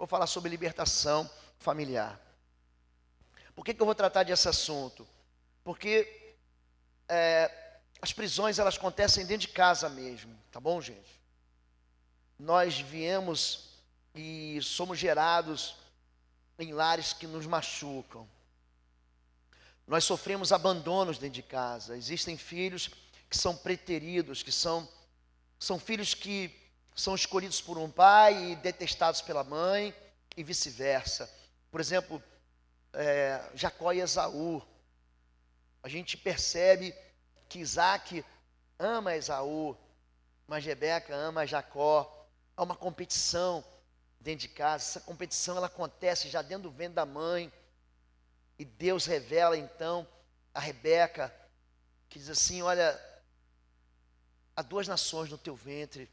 Vou falar sobre libertação familiar. Por que eu vou tratar desse assunto? Porque as prisões, elas acontecem dentro de casa mesmo, tá bom, gente? Nós viemos e somos gerados em lares que nos machucam. Nós sofremos abandonos dentro de casa. Existem filhos que são preteridos, que são filhos que são escolhidos por um pai e detestados pela mãe, e vice-versa. Por exemplo, Jacó e Esaú. A gente percebe que Isaac ama Esaú, mas Rebeca ama Jacó. Há uma competição dentro de casa. Essa competição, ela acontece já dentro do ventre da mãe. E Deus revela então a Rebeca, que diz assim: olha, há duas nações no teu ventre,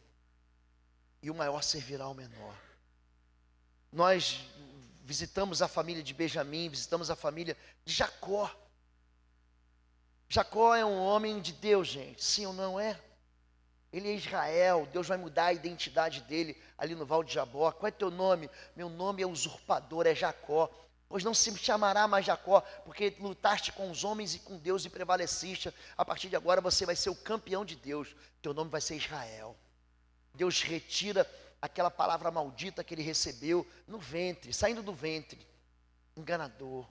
e o maior servirá ao menor. Nós visitamos a família de Benjamim, visitamos a família de Jacó. Jacó é um homem de Deus, gente, sim ou não é? Ele é Israel. Deus vai mudar a identidade dele ali no Val de Jabó. Qual é teu nome? Meu nome é usurpador, é Jacó. Pois não se chamará mais Jacó, porque lutaste com os homens e com Deus e prevaleciste. A partir de agora você vai ser o campeão de Deus. Teu nome vai ser Israel. Deus retira aquela palavra maldita que ele recebeu no ventre, saindo do ventre. Enganador,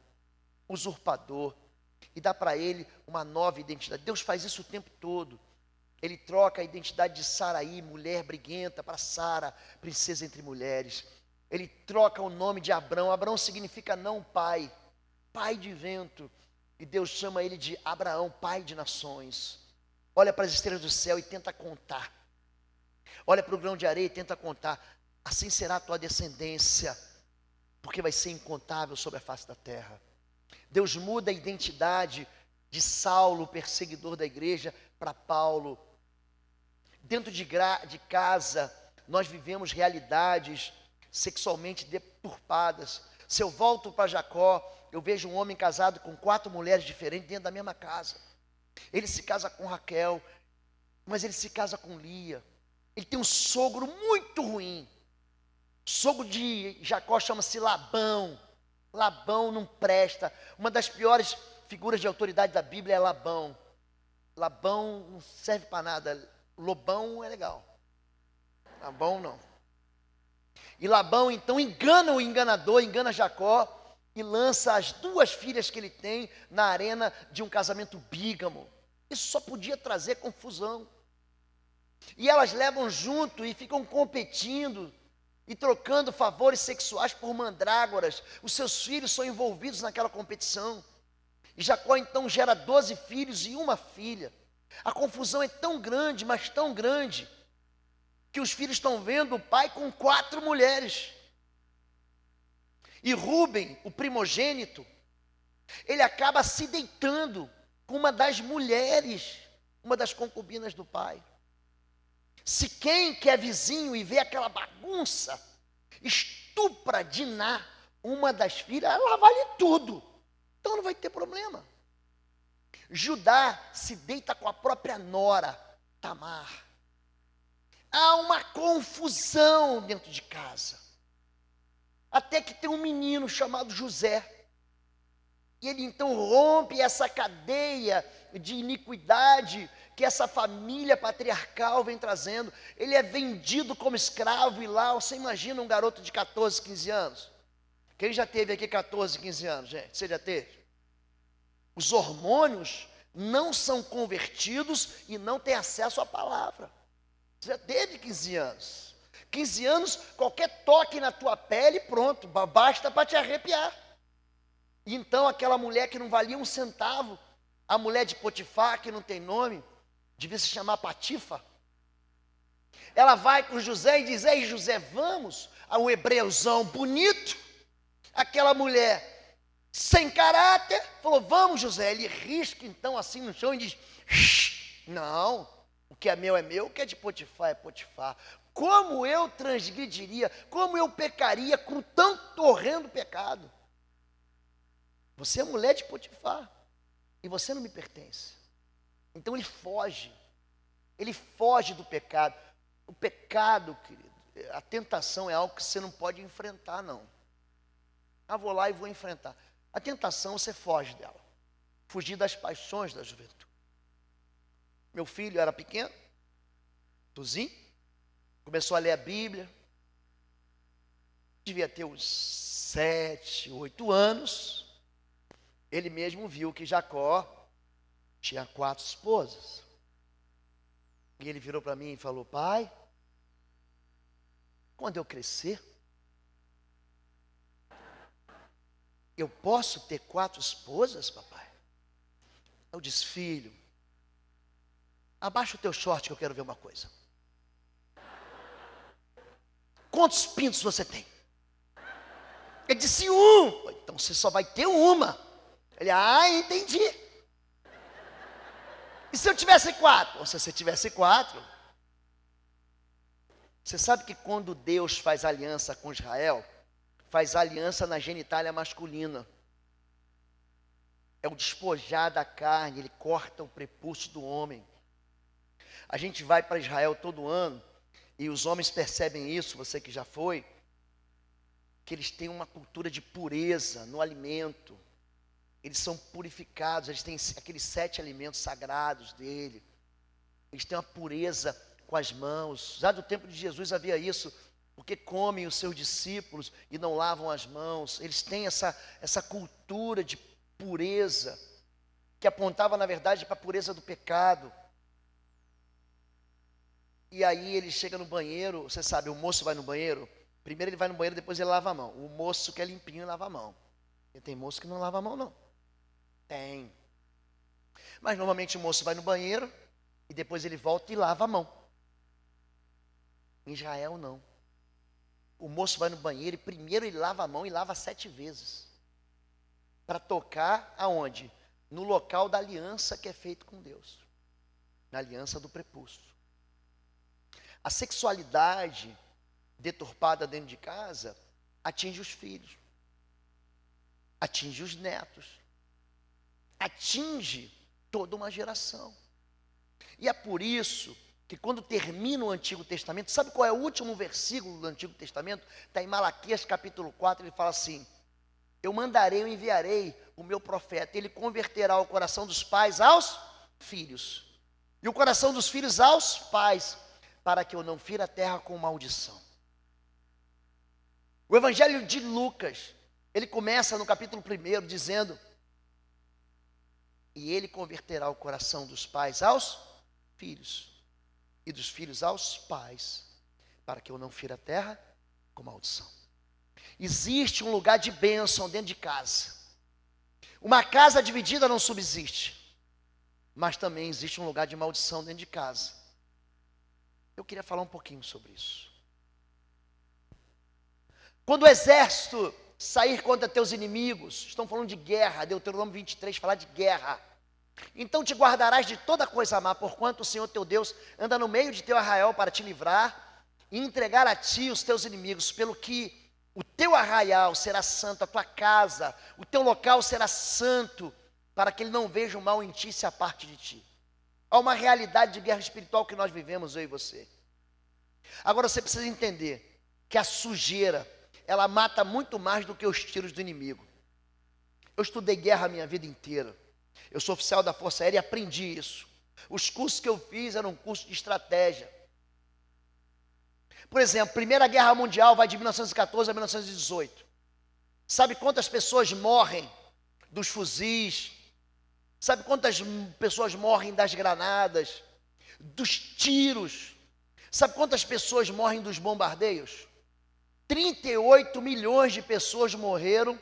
usurpador, e dá para ele uma nova identidade. Deus faz isso o tempo todo. Ele troca a identidade de Saraí, mulher briguenta, para Sara, princesa entre mulheres. Ele troca o nome de Abrão. Abrão significa não pai, pai de vento. E Deus chama ele de Abraão, pai de nações. Olha para as estrelas do céu e tenta contar. Olha para o grão de areia e tenta contar. Assim será a tua descendência, porque vai ser incontável sobre a face da terra. Deus muda a identidade de Saulo, perseguidor da igreja, para Paulo. Dentro de casa, nós vivemos realidades sexualmente deturpadas. Se eu volto para Jacó, eu vejo um homem casado com 4 mulheres diferentes dentro da mesma casa. Ele se casa com Raquel, mas ele se casa com Lia. Ele tem um sogro muito ruim. O sogro de Jacó chama-se Labão. Labão não presta. Uma das piores figuras de autoridade da Bíblia é Labão. Labão não serve para nada. Lobão é legal. Labão não. E Labão então engana o enganador, engana Jacó e lança as 2 filhas que ele tem na arena de um casamento bígamo. Isso só podia trazer confusão. E elas levam junto e ficam competindo e trocando favores sexuais por mandrágoras. Os seus filhos são envolvidos naquela competição. E Jacó então gera 12 filhos e uma filha. A confusão é tão grande, mas tão grande, que os filhos estão vendo o pai com 4 mulheres. E Rúben, o primogênito, ele acaba se deitando com uma das mulheres, uma das concubinas do pai. Se quem que é vizinho e vê aquela bagunça, estupra Diná, uma das filhas, ela vale tudo. Então não vai ter problema. Judá se deita com a própria nora, Tamar. Há uma confusão dentro de casa. Até que tem um menino chamado José. E ele então rompe essa cadeia de iniquidade que essa família patriarcal vem trazendo. Ele é vendido como escravo e lá, você imagina um garoto de 14, 15 anos? Quem já teve aqui 14, 15 anos, gente? Você já teve? Os hormônios não são convertidos e não têm acesso à palavra. Você já teve 15 anos. 15 anos, qualquer toque na tua pele, pronto, basta para te arrepiar. E então aquela mulher que não valia um centavo, a mulher de Potifar, que não tem nome, devia se chamar Patifa, ela vai com José e diz: ei José, vamos, um hebreuzão bonito, aquela mulher sem caráter, falou: vamos José. Ele risca então assim no chão e diz: não, o que é meu, o que é de Potifar é Potifar. Como eu transgrediria, como eu pecaria com tanto horrendo pecado? Você é mulher de Potifar e você não me pertence. Então ele foge do pecado. O pecado, querido, a tentação é algo que você não pode enfrentar, não. Vou lá e vou enfrentar. A tentação, você foge dela. Fugir das paixões da juventude. Meu filho era pequeno, Tuzinho, começou a ler a Bíblia, devia ter uns 7, 8 anos, ele mesmo viu que Jacó tinha 4 esposas. E ele virou para mim e falou: pai, quando eu crescer, eu posso ter 4 esposas, papai? Eu disse: filho, abaixa o teu short que eu quero ver uma coisa. Quantos pintos você tem? Ele disse: um. Então você só vai ter uma. Ele: entendi. E se eu tivesse 4? Se você tivesse 4, você sabe que quando Deus faz aliança com Israel, faz aliança na genitália masculina. É o despojar da carne, ele corta o prepúcio do homem. A gente vai para Israel todo ano, e os homens percebem isso, você que já foi, que eles têm uma cultura de pureza no alimento. Eles são purificados, eles têm aqueles 7 alimentos sagrados dele. Eles têm uma pureza com as mãos. Já do tempo de Jesus havia isso, porque comem os seus discípulos e não lavam as mãos. Eles têm essa cultura de pureza, que apontava na verdade para a pureza do pecado. E aí ele chega no banheiro, você sabe, o moço vai no banheiro, primeiro ele vai no banheiro, depois ele lava a mão. O moço que é limpinho lava a mão. E tem moço que não lava a mão, não. Tem. Mas normalmente o moço vai no banheiro e depois ele volta e lava a mão. Em Israel, não. O moço vai no banheiro e primeiro ele lava a mão e lava 7 vezes. Para tocar aonde? No local da aliança que é feito com Deus. Na aliança do prepúcio. A sexualidade deturpada dentro de casa atinge os filhos, atinge os netos, atinge toda uma geração. E é por isso que quando termina o Antigo Testamento, sabe qual é o último versículo do Antigo Testamento? Está em Malaquias capítulo 4, ele fala assim: eu mandarei, eu enviarei o meu profeta, ele converterá o coração dos pais aos filhos, e o coração dos filhos aos pais, para que eu não fira a terra com maldição. O Evangelho de Lucas, ele começa no capítulo 1 dizendo: e ele converterá o coração dos pais aos filhos, e dos filhos aos pais, para que eu não fira a terra com maldição. Existe um lugar de bênção dentro de casa. Uma casa dividida não subsiste, mas também existe um lugar de maldição dentro de casa. Eu queria falar um pouquinho sobre isso. Quando o exército sair contra teus inimigos, estão falando de guerra, Deuteronômio 23 fala de guerra. Então te guardarás de toda coisa má, porquanto o Senhor teu Deus anda no meio de teu arraial para te livrar e entregar a ti os teus inimigos, pelo que o teu arraial será santo, a tua casa, o teu local será santo, para que ele não veja o mal em ti e se aparte de ti. Há uma realidade de guerra espiritual que nós vivemos, eu e você. Agora você precisa entender que a sujeira, ela mata muito mais do que os tiros do inimigo. Eu estudei guerra a minha vida inteira. Eu sou oficial da Força Aérea e aprendi isso. Os cursos que eu fiz eram cursos de estratégia. Por exemplo, Primeira Guerra Mundial vai de 1914 a 1918. Sabe quantas pessoas morrem dos fuzis? Sabe quantas pessoas morrem das granadas, dos tiros? Sabe quantas pessoas morrem dos bombardeios? 38 milhões de pessoas morreram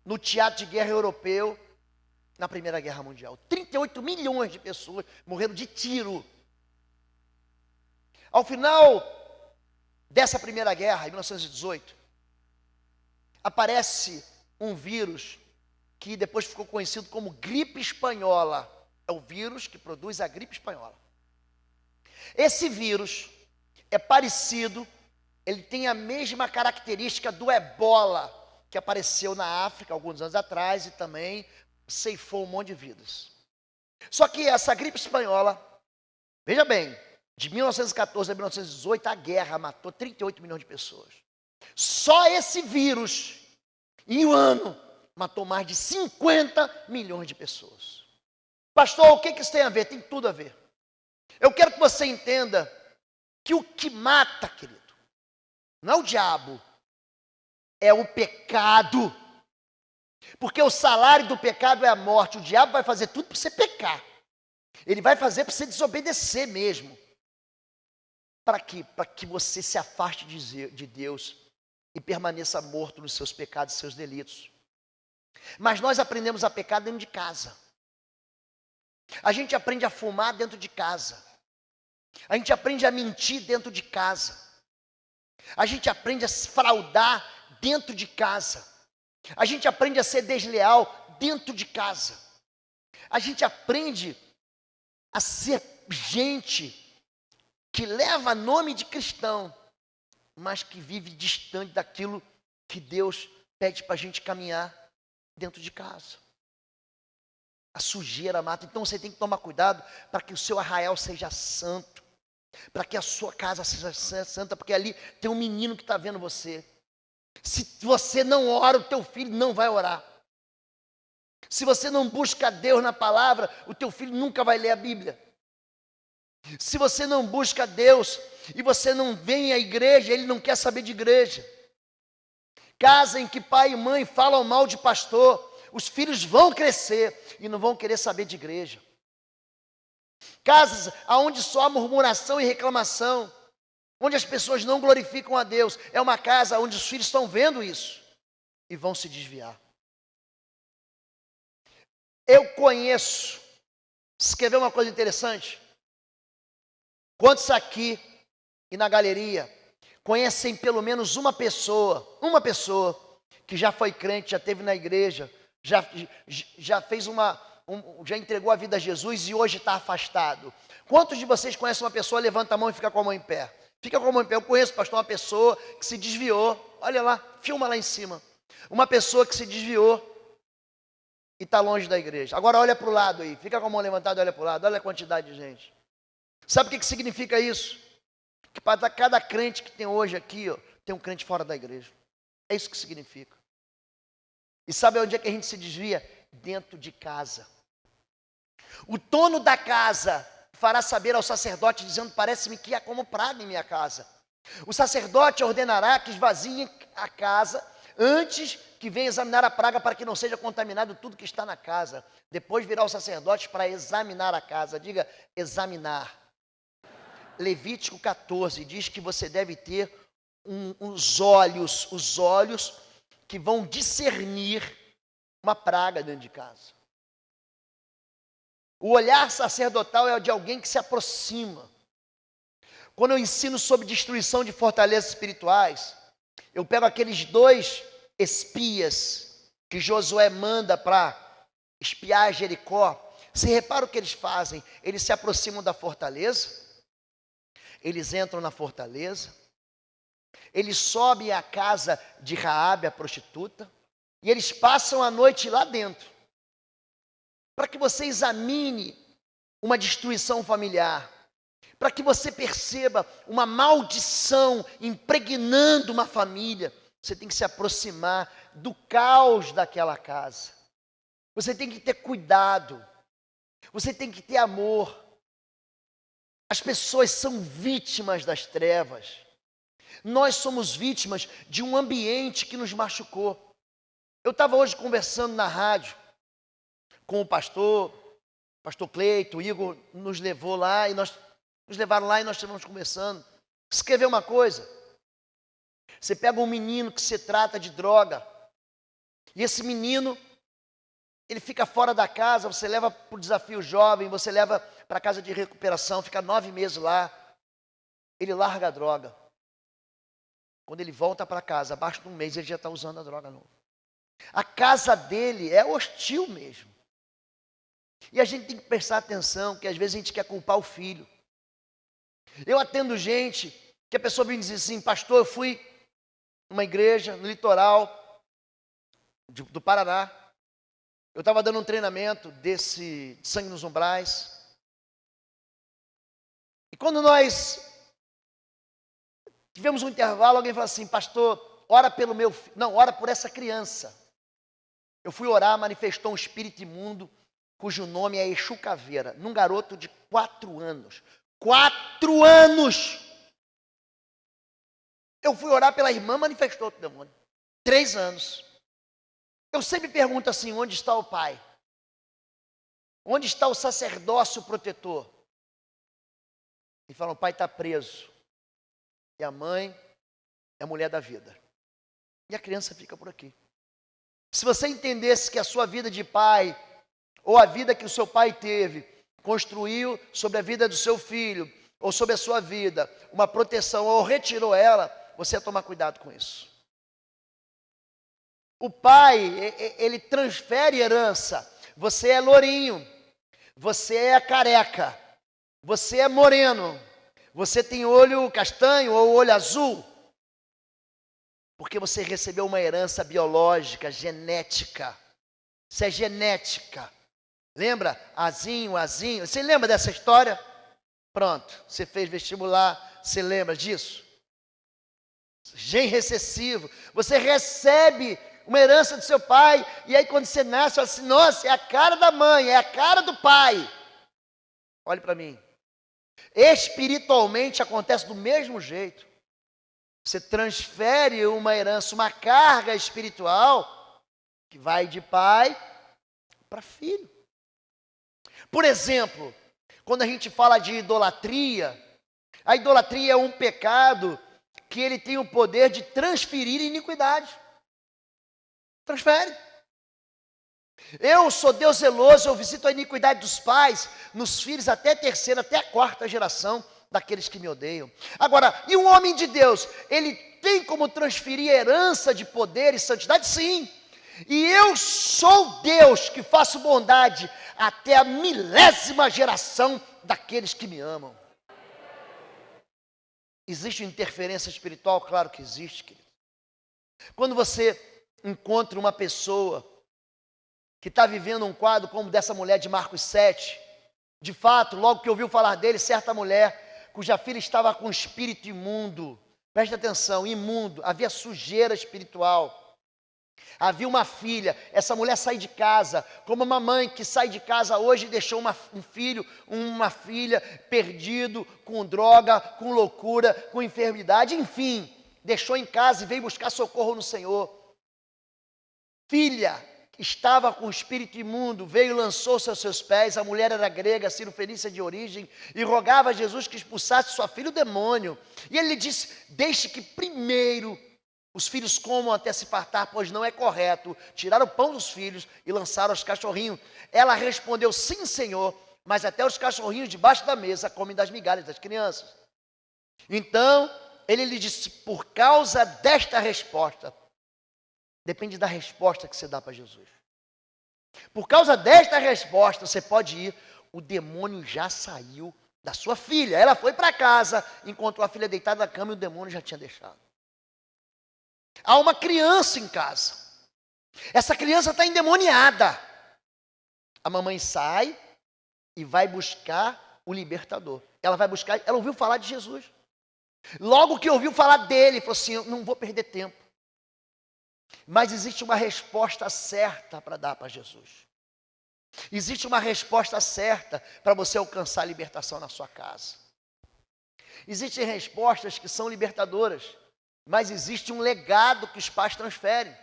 no teatro de guerra europeu na Primeira Guerra Mundial. 38 milhões de pessoas morreram de tiro. Ao final dessa Primeira Guerra, em 1918, aparece um vírus que depois ficou conhecido como gripe espanhola. É o vírus que produz a gripe espanhola. Esse vírus é parecido, ele tem a mesma característica do ebola, que apareceu na África alguns anos atrás e também ceifou um monte de vidas. Só que essa gripe espanhola, veja bem, De 1914 a 1918, a guerra matou 38 milhões de pessoas. Só esse vírus, em um ano, matou mais de 50 milhões de pessoas. Pastor, o que isso tem a ver? Tem tudo a ver. Eu quero que você entenda que o que mata, querido, não é o diabo, é o pecado. Porque o salário do pecado é a morte. O diabo vai fazer tudo para você pecar. Ele vai fazer para você desobedecer mesmo. Para quê? Para que você se afaste de Deus e permaneça morto nos seus pecados e seus delitos. Mas nós aprendemos a pecar dentro de casa. A gente aprende a fumar dentro de casa. A gente aprende a mentir dentro de casa. A gente aprende a se fraudar dentro de casa. A gente aprende a ser desleal dentro de casa. A gente aprende a ser gente que leva nome de cristão, mas que vive distante daquilo que Deus pede para a gente caminhar dentro de casa. A sujeira mata. Então você tem que tomar cuidado para que o seu arraial seja santo, para que a sua casa seja santa, porque ali tem um menino que está vendo você. Se você não ora, o teu filho não vai orar. Se você não busca Deus na palavra, o teu filho nunca vai ler a Bíblia. Se você não busca Deus e você não vem à igreja, ele não quer saber de igreja. Casa em que pai e mãe falam mal de pastor, os filhos vão crescer e não vão querer saber de igreja. Casas onde só há murmuração e reclamação, onde as pessoas não glorificam a Deus, é uma casa onde os filhos estão vendo isso e vão se desviar. Eu conheço, você quer ver uma coisa interessante? Quantos aqui e na galeria conhecem pelo menos uma pessoa que já foi crente, já esteve na igreja, já fez já entregou a vida a Jesus e hoje está afastado? Quantos de vocês conhecem uma pessoa, levanta a mão e fica com a mão em pé? Fica com a mão em pé. Eu conheço, pastor, uma pessoa que se desviou. Olha lá, filma lá em cima. Uma pessoa que se desviou e está longe da igreja. Agora olha para o lado aí, fica com a mão levantada e olha para o lado. Olha a quantidade de gente. Sabe o que significa isso? Que para cada crente que tem hoje aqui, ó, tem um crente fora da igreja. É isso que significa. E sabe onde é que a gente se desvia? Dentro de casa. O dono da casa fará saber ao sacerdote, dizendo: parece-me que há como praga em minha casa. O sacerdote ordenará que esvaziem a casa antes que venha examinar a praga, para que não seja contaminado tudo que está na casa. Depois virá o sacerdote para examinar a casa. Diga, examinar. Levítico 14 diz que você deve ter os olhos que vão discernir uma praga dentro de casa. O olhar sacerdotal é o de alguém que se aproxima. Quando eu ensino sobre destruição de fortalezas espirituais, eu pego aqueles 2 espias que Josué manda para espiar Jericó. Você repara o que eles fazem? Eles se aproximam da fortaleza, eles entram na fortaleza, eles sobem à casa de Raabe, a prostituta, e eles passam a noite lá dentro, para que você examine uma destruição familiar, para que você perceba uma maldição impregnando uma família. Você tem que se aproximar do caos daquela casa. Você tem que ter cuidado. Você tem que ter amor. As pessoas são vítimas das trevas. Nós somos vítimas de um ambiente que nos machucou. Eu estava hoje conversando na rádio com o pastor Cleito, o Igor nos levou lá e nos levaram lá e nós estivemos conversando. Você quer ver uma coisa? Você pega um menino que se trata de droga, e esse menino, ele fica fora da casa, você leva para o desafio jovem, você leva para a casa de recuperação, fica 9 meses lá, ele larga a droga. Quando ele volta para casa, abaixo de um mês, ele já está usando a droga nova. A casa dele é hostil mesmo. E a gente tem que prestar atenção, que às vezes a gente quer culpar o filho. Eu atendo gente que a pessoa vem dizer assim: pastor, eu fui numa igreja no litoral do Paraná. Eu estava dando um treinamento de sangue nos umbrais. E Quando nós tivemos um intervalo, alguém falou assim, pastor, ora pelo meu filho. Não, ora por essa criança. Eu fui orar, manifestou um espírito imundo, cujo nome é Exu Caveira, num garoto de 4 anos. 4 anos! Eu fui orar pela irmã, manifestou outro demônio. 3 anos. Eu sempre pergunto assim, onde está o pai? Onde está o sacerdócio protetor? E falam, o pai está preso. E a mãe é a mulher da vida. E a criança fica por aqui. Se você entendesse que a sua vida de pai, ou a vida que o seu pai teve, construiu sobre a vida do seu filho, ou sobre a sua vida, uma proteção, ou retirou ela, você ia tomar cuidado com isso. O pai, ele transfere herança. Você é lourinho, você é careca, você é moreno, você tem olho castanho ou olho azul, porque você recebeu uma herança biológica, genética. Isso é genética. Lembra? Azinho. Você lembra dessa história? Pronto, você fez vestibular, você lembra disso? Gene recessivo. Você recebe uma herança do seu pai, e aí quando você nasce, você fala assim, nossa, é a cara da mãe, é a cara do pai. Olhe para mim. Espiritualmente acontece do mesmo jeito. Você transfere uma herança, uma carga espiritual, que vai de pai para filho. Por exemplo, quando a gente fala de idolatria, a idolatria é um pecado que ele tem o poder de transferir iniquidade. Transfere. Eu sou Deus zeloso, eu visito a iniquidade dos pais, nos filhos até a 3ª, até a 4ª geração daqueles que me odeiam. Agora, e um homem de Deus, ele tem como transferir herança de poder e santidade? Sim. E eu sou Deus que faço bondade até a 1000ª geração daqueles que me amam. Existe interferência espiritual? Claro que existe, querido. Quando você encontra uma pessoa que está vivendo um quadro como dessa mulher de Marcos 7, de fato, logo que ouviu falar dele, certa mulher cuja filha estava com espírito imundo, preste atenção, imundo, havia sujeira espiritual. Havia uma filha, essa mulher sai de casa, como uma mãe que sai de casa hoje e deixou um filho, uma filha perdido, com droga, com loucura, com enfermidade, enfim, deixou em casa e veio buscar socorro no Senhor. Filha, estava com espírito imundo, veio e lançou-se aos seus pés, a mulher era grega, cirofenícia de origem, e rogava a Jesus que expulsasse sua filha o demônio. E ele lhe disse, deixe que primeiro os filhos comam até se fartar, pois não é correto tirar o pão dos filhos e lançar aos cachorrinhos. Ela respondeu, sim, Senhor, mas até os cachorrinhos debaixo da mesa comem das migalhas das crianças. Então, ele lhe disse, por causa desta resposta, depende da resposta que você dá para Jesus. Por causa desta resposta, você pode ir, o demônio já saiu da sua filha. Ela foi para casa, encontrou a filha deitada na cama e o demônio já tinha deixado. Há uma criança em casa. Essa criança está endemoniada. A mamãe sai e vai buscar o libertador. Ela vai buscar, ela ouviu falar de Jesus. Logo que ouviu falar dele, falou assim, eu não vou perder tempo. Mas existe uma resposta certa para dar para Jesus. Existe uma resposta certa para você alcançar a libertação na sua casa. Existem respostas que são libertadoras, mas existe um legado que os pais transferem.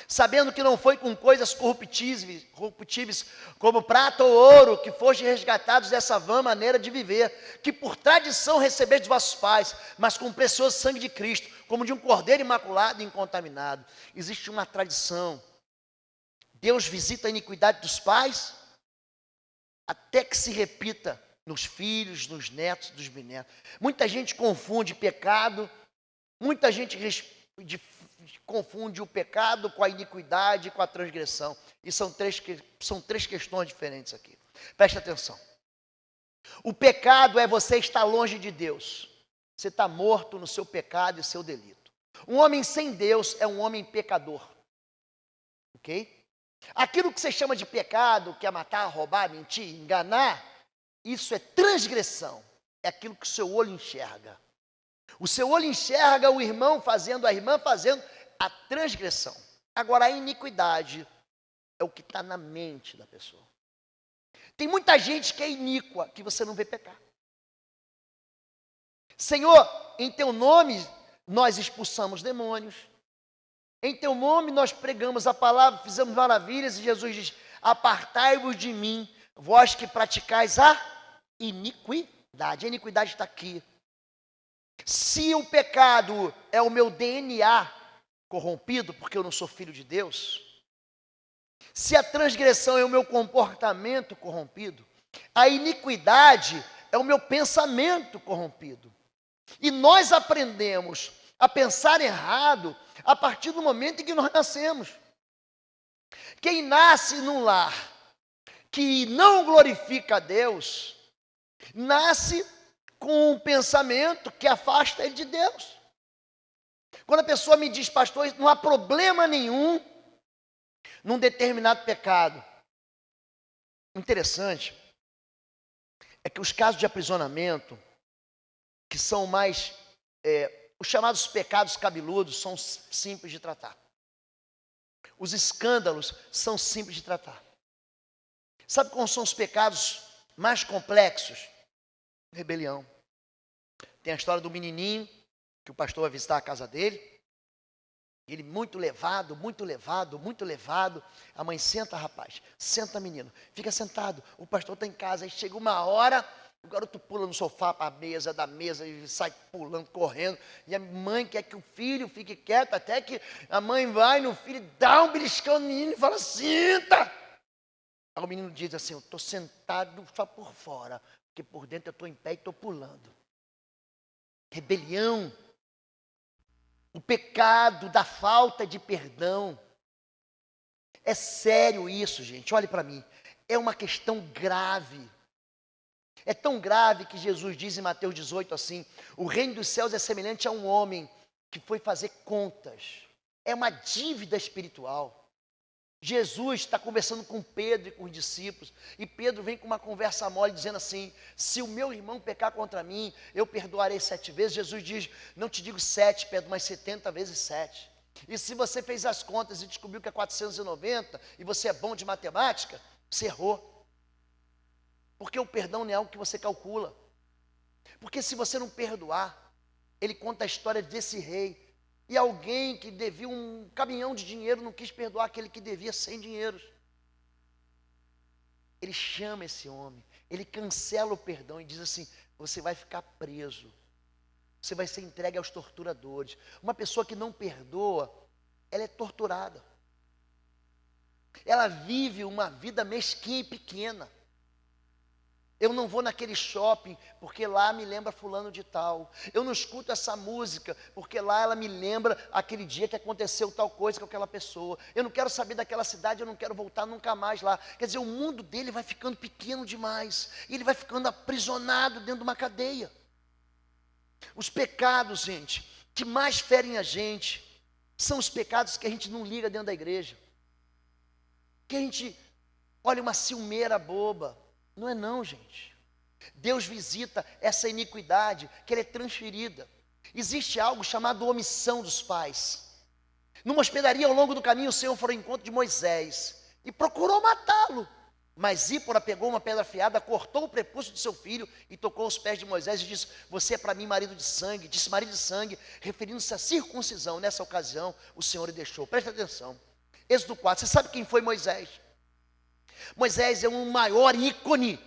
Sabendo que não foi com coisas corruptíveis como prata ou ouro que foste resgatados dessa vã maneira de viver, que por tradição recebeste de vossos pais, mas com o precioso sangue de Cristo, como de um cordeiro imaculado e incontaminado. Existe uma tradição. Deus visita a iniquidade dos pais até que se repita nos filhos, nos netos, dos bisnetos. Muita gente confunde pecado, muita gente confunde o pecado com a iniquidade, com a transgressão. E são três questões diferentes aqui. Preste atenção. O pecado é você estar longe de Deus. Você está morto no seu pecado e seu delito. Um homem sem Deus é um homem pecador. Ok? Aquilo que você chama de pecado, que é matar, roubar, mentir, enganar, isso é transgressão. é aquilo que o seu olho enxerga. O seu olho enxerga o irmão fazendo, a irmã fazendo a transgressão. Agora, a iniquidade é o que está na mente da pessoa. Tem muita gente que é iníqua, que você não vê pecar. Senhor, em teu nome nós expulsamos demônios. Em teu nome nós pregamos a palavra, fizemos maravilhas, e Jesus diz: apartai-vos de mim, vós que praticais a iniquidade. A iniquidade está aqui. Se o pecado é o meu DNA corrompido, porque eu não sou filho de Deus, se a transgressão é o meu comportamento corrompido, a iniquidade é o meu pensamento corrompido. E nós aprendemos a pensar errado a partir do momento em que nós nascemos. Quem nasce num lar que não glorifica a Deus, nasce com um pensamento que afasta ele de Deus. Quando a pessoa me diz: pastor, não há problema nenhum num determinado pecado. Interessante é que os casos de aprisionamento, que são mais, os chamados pecados cabeludos, são simples de tratar. Os escândalos são simples de tratar. Sabe quais são os pecados mais complexos? Rebelião. Tem a história do menininho, que o pastor vai visitar a casa dele. Ele muito levado. A mãe: senta, rapaz, senta, menino, fica sentado, o pastor está em casa. Aí chega uma hora, o garoto pula no sofá para a mesa, da mesa, e sai pulando, correndo. E a mãe quer que o filho fique quieto, até que a mãe vai no filho, dá um beliscão no menino e fala: senta. Aí o menino diz assim: eu estou sentado só por fora, porque por dentro eu estou em pé e estou pulando. Rebelião. O pecado da falta de perdão. É sério isso, gente. Olhe para mim. É uma questão grave. É tão grave que Jesus diz em Mateus 18 assim: o reino dos céus é semelhante a um homem que foi fazer contas. É uma dívida espiritual. Jesus está conversando com Pedro e com os discípulos, e Pedro vem com uma conversa mole, dizendo assim: se o meu irmão pecar contra mim, eu perdoarei 7 vezes. Jesus diz: não te digo 7, Pedro, mas 70 vezes 7. E se você fez as contas e descobriu que é 490, e você é bom de matemática, você errou. Porque o perdão não é algo que você calcula. Porque se você não perdoar, ele conta a história desse rei. E alguém que devia um caminhão de dinheiro não quis perdoar aquele que devia 100 dinheiros. Ele chama esse homem, ele cancela o perdão e diz assim: você vai ficar preso, você vai ser entregue aos torturadores. Uma pessoa que não perdoa, ela é torturada. Ela vive uma vida mesquinha e pequena. Eu não vou naquele shopping, porque lá me lembra fulano de tal. Eu não escuto essa música, porque lá ela me lembra aquele dia que aconteceu tal coisa com aquela pessoa. Eu não quero saber daquela cidade, eu não quero voltar nunca mais lá. Quer dizer, o mundo dele vai ficando pequeno demais. E ele vai ficando aprisionado dentro de uma cadeia. Os pecados, gente, que mais ferem a gente, são os pecados que a gente não liga dentro da igreja. Que a gente olha uma ciumeira boba. Não é não, gente. Deus visita essa iniquidade, que ela é transferida. Existe algo chamado omissão dos pais. Numa hospedaria, ao longo do caminho, o Senhor foi ao encontro de Moisés e procurou matá-lo. Mas Zípora pegou uma pedra afiada, cortou o prepúcio de seu filho e tocou os pés de Moisés e disse: você é para mim marido de sangue. Disse marido de sangue, referindo-se à circuncisão. Nessa ocasião, o Senhor o deixou. Presta atenção. Êxodo 4. Você sabe quem foi Moisés? Moisés é um maior ícone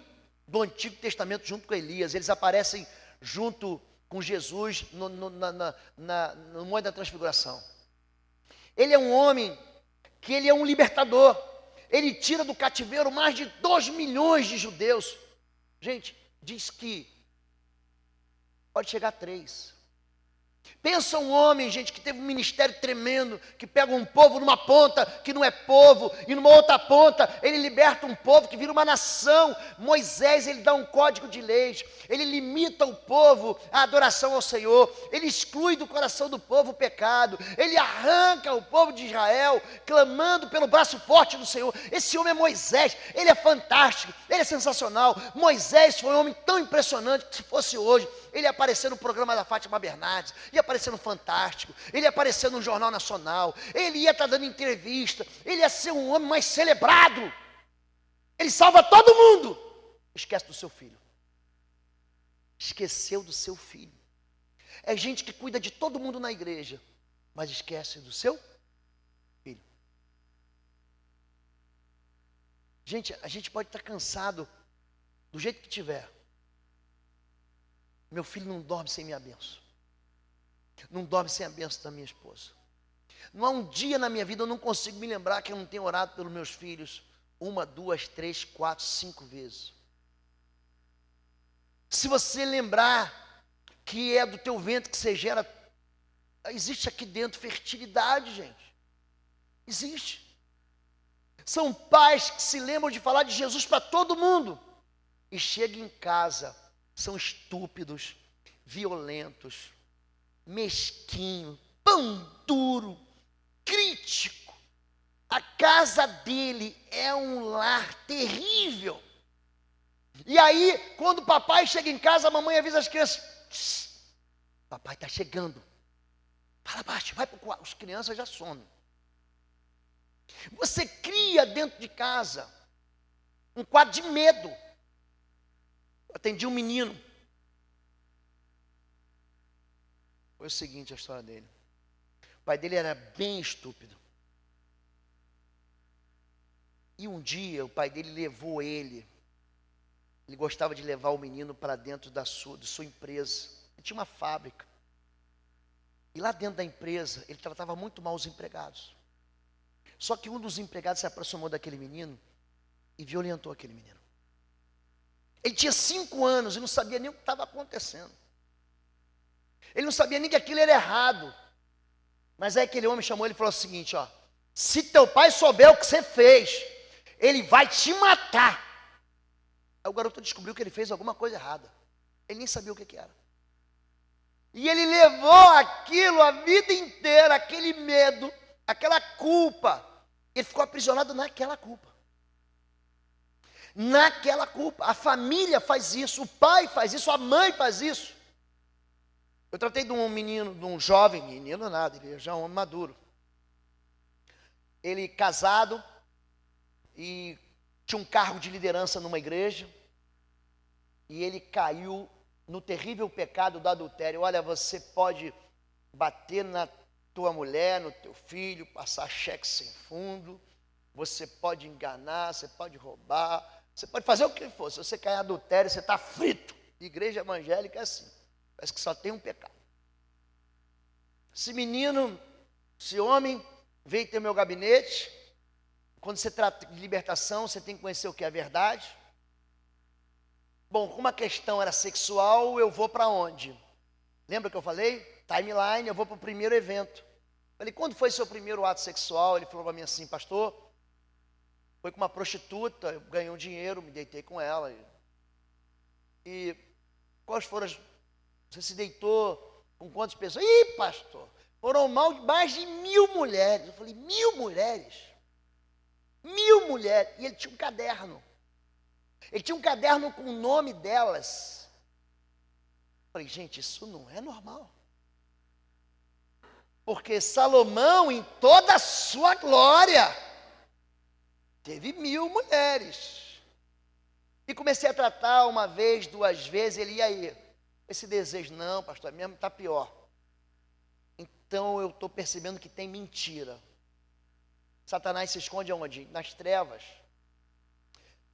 do Antigo Testamento junto com Elias. Eles aparecem junto com Jesus no Monte da Transfiguração. Ele é um homem que ele é um libertador. Ele tira do cativeiro mais de 2 milhões de judeus. Gente, diz que pode chegar a 3. Pensa um homem, gente, que teve um ministério tremendo, que pega um povo numa ponta que não é povo, e numa outra ponta ele liberta um povo que vira uma nação. Moisés, ele dá um código de leis, ele limita o povo à adoração ao Senhor, ele exclui do coração do povo o pecado, ele arranca o povo de Israel, clamando pelo braço forte do Senhor. Esse homem é Moisés, ele é fantástico, ele é sensacional. Moisés foi um homem tão impressionante que, se fosse hoje, ele ia aparecer no programa da Fátima Bernardes, ia aparecer no Fantástico, ele ia aparecer no Jornal Nacional, ele ia estar dando entrevista, ele ia ser um homem mais celebrado. Ele salva todo mundo. Esquece do seu filho. Esqueceu do seu filho. É gente que cuida de todo mundo na igreja, mas esquece do seu filho. Gente, a gente pode estar cansado do jeito que tiver. Meu filho não dorme sem minha bênção. Não dorme sem a bênção da minha esposa. Não há um dia na minha vida eu não consigo me lembrar que eu não tenho orado pelos meus filhos 1, 2, 3, 4, 5 vezes. Se você lembrar que é do teu ventre que você gera, existe aqui dentro fertilidade, gente. Existe. São pais que se lembram de falar de Jesus para todo mundo. E chegam em casa, são estúpidos, violentos, mesquinho, pão duro, crítico. A casa dele é um lar terrível. E aí, quando o papai chega em casa, a mamãe avisa as crianças: papai está chegando. Fala baixo, vai para o quarto. As crianças já somem. Você cria dentro de casa um quadro de medo. Eu atendi um menino. Foi o seguinte a história dele. O pai dele era bem estúpido. E um dia o pai dele levou ele. Ele gostava de levar o menino para dentro de sua empresa. Ele tinha uma fábrica. E lá dentro da empresa, ele tratava muito mal os empregados. Só que um dos empregados se aproximou daquele menino e violentou aquele menino. Ele tinha 5 anos e não sabia nem o que estava acontecendo. Ele não sabia nem que aquilo era errado. Mas aí aquele homem chamou ele e falou o seguinte: ó, se teu pai souber o que você fez, ele vai te matar. Aí o garoto descobriu que ele fez alguma coisa errada. Ele nem sabia o que era. E ele levou aquilo a vida inteira, aquele medo, aquela culpa. Ele ficou aprisionado naquela culpa. Naquela culpa. A família faz isso, o pai faz isso, a mãe faz isso. Eu tratei de um menino, de um jovem, menino nada, ele já é um homem maduro. Ele casado e tinha um cargo de liderança numa igreja. E ele caiu no terrível pecado do adultério. Olha, você pode bater na tua mulher, no teu filho, passar cheque sem fundo, você pode enganar, você pode roubar, você pode fazer o que for. Se você cair em adultério, você está frito. Igreja evangélica é assim, parece que só tem um pecado. Esse menino, esse homem, veio ter meu gabinete. Quando você trata de libertação, você tem que conhecer o que é a verdade. Bom, como a questão era sexual, eu vou para onde? Lembra que eu falei? Timeline, eu vou para o primeiro evento. Falei, quando foi seu primeiro ato sexual? Ele falou para mim assim: pastor, foi com uma prostituta, eu ganhei um dinheiro, me deitei com ela. E quais foram as... Você se deitou com quantas pessoas? Ih, pastor, foram mais de 1000 mulheres. Eu falei, 1000 mulheres? 1000 mulheres. E ele tinha um caderno. Ele tinha um caderno com o nome delas. Eu falei, gente, isso não é normal. Porque Salomão, em toda a sua glória, teve 1000 mulheres. E comecei a tratar uma vez, 2 vezes, ele ia aí. Esse desejo, não, pastor, mesmo está pior. Então eu estou percebendo que tem mentira. Satanás se esconde aonde? Nas trevas.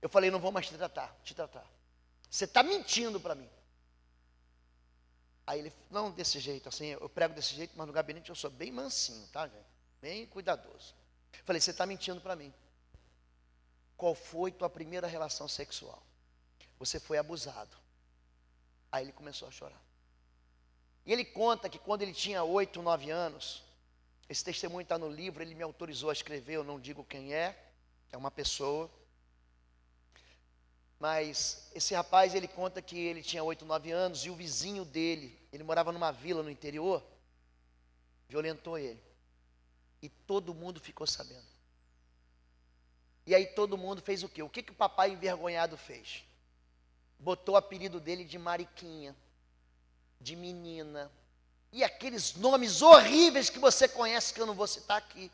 Eu falei, não vou mais te tratar. Você está mentindo para mim. Aí ele, não desse jeito, assim, eu prego desse jeito, mas no gabinete eu sou bem mansinho, tá, gente? Bem cuidadoso. Eu falei, você está mentindo para mim. Qual foi tua primeira relação sexual? Você foi abusado. Aí ele começou a chorar. E ele conta que quando ele tinha 8, 9 anos, esse testemunho está no livro, ele me autorizou a escrever, eu não digo quem é uma pessoa. Mas esse rapaz, ele conta que ele tinha 8, 9 anos e o vizinho dele, ele morava numa vila no interior, violentou ele. E todo mundo ficou sabendo. E aí todo mundo fez o quê? O que o papai envergonhado fez? Botou o apelido dele de Mariquinha, de menina, e aqueles nomes horríveis que você conhece, que eu não vou citar aqui.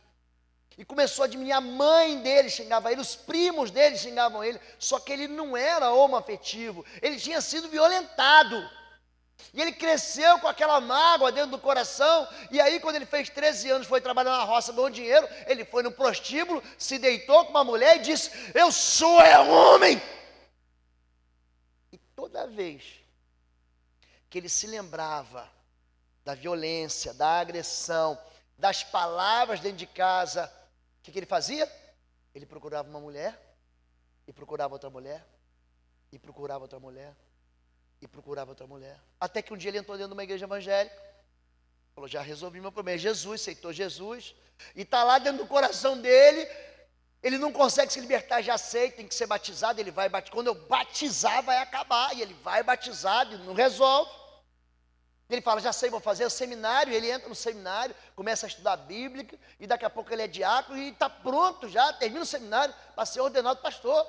E começou a diminuir, a mãe dele xingava ele, os primos dele xingavam ele, só que ele não era homoafetivo, ele tinha sido violentado. E ele cresceu com aquela mágoa dentro do coração, e aí quando ele fez 13 anos, foi trabalhar na roça, ganhou dinheiro, ele foi no prostíbulo, se deitou com uma mulher e disse, eu sou homem. E toda vez que ele se lembrava da violência, da agressão, das palavras dentro de casa, o que ele fazia? Ele procurava uma mulher, e procurava outra mulher, e procurava outra mulher, e procurava outra mulher. Até que um dia ele entrou dentro de uma igreja evangélica, falou, já resolvi meu problema. Jesus, aceitou Jesus, e está lá dentro do coração dele, ele não consegue se libertar, já aceita, tem que ser batizado, ele vai batizar. Quando eu batizar vai acabar, e ele vai batizado, não resolve. Ele fala, já sei, vou fazer o seminário, ele entra no seminário, começa a estudar a Bíblia, e daqui a pouco ele é diácono, e está pronto já, termina o seminário, para ser ordenado pastor.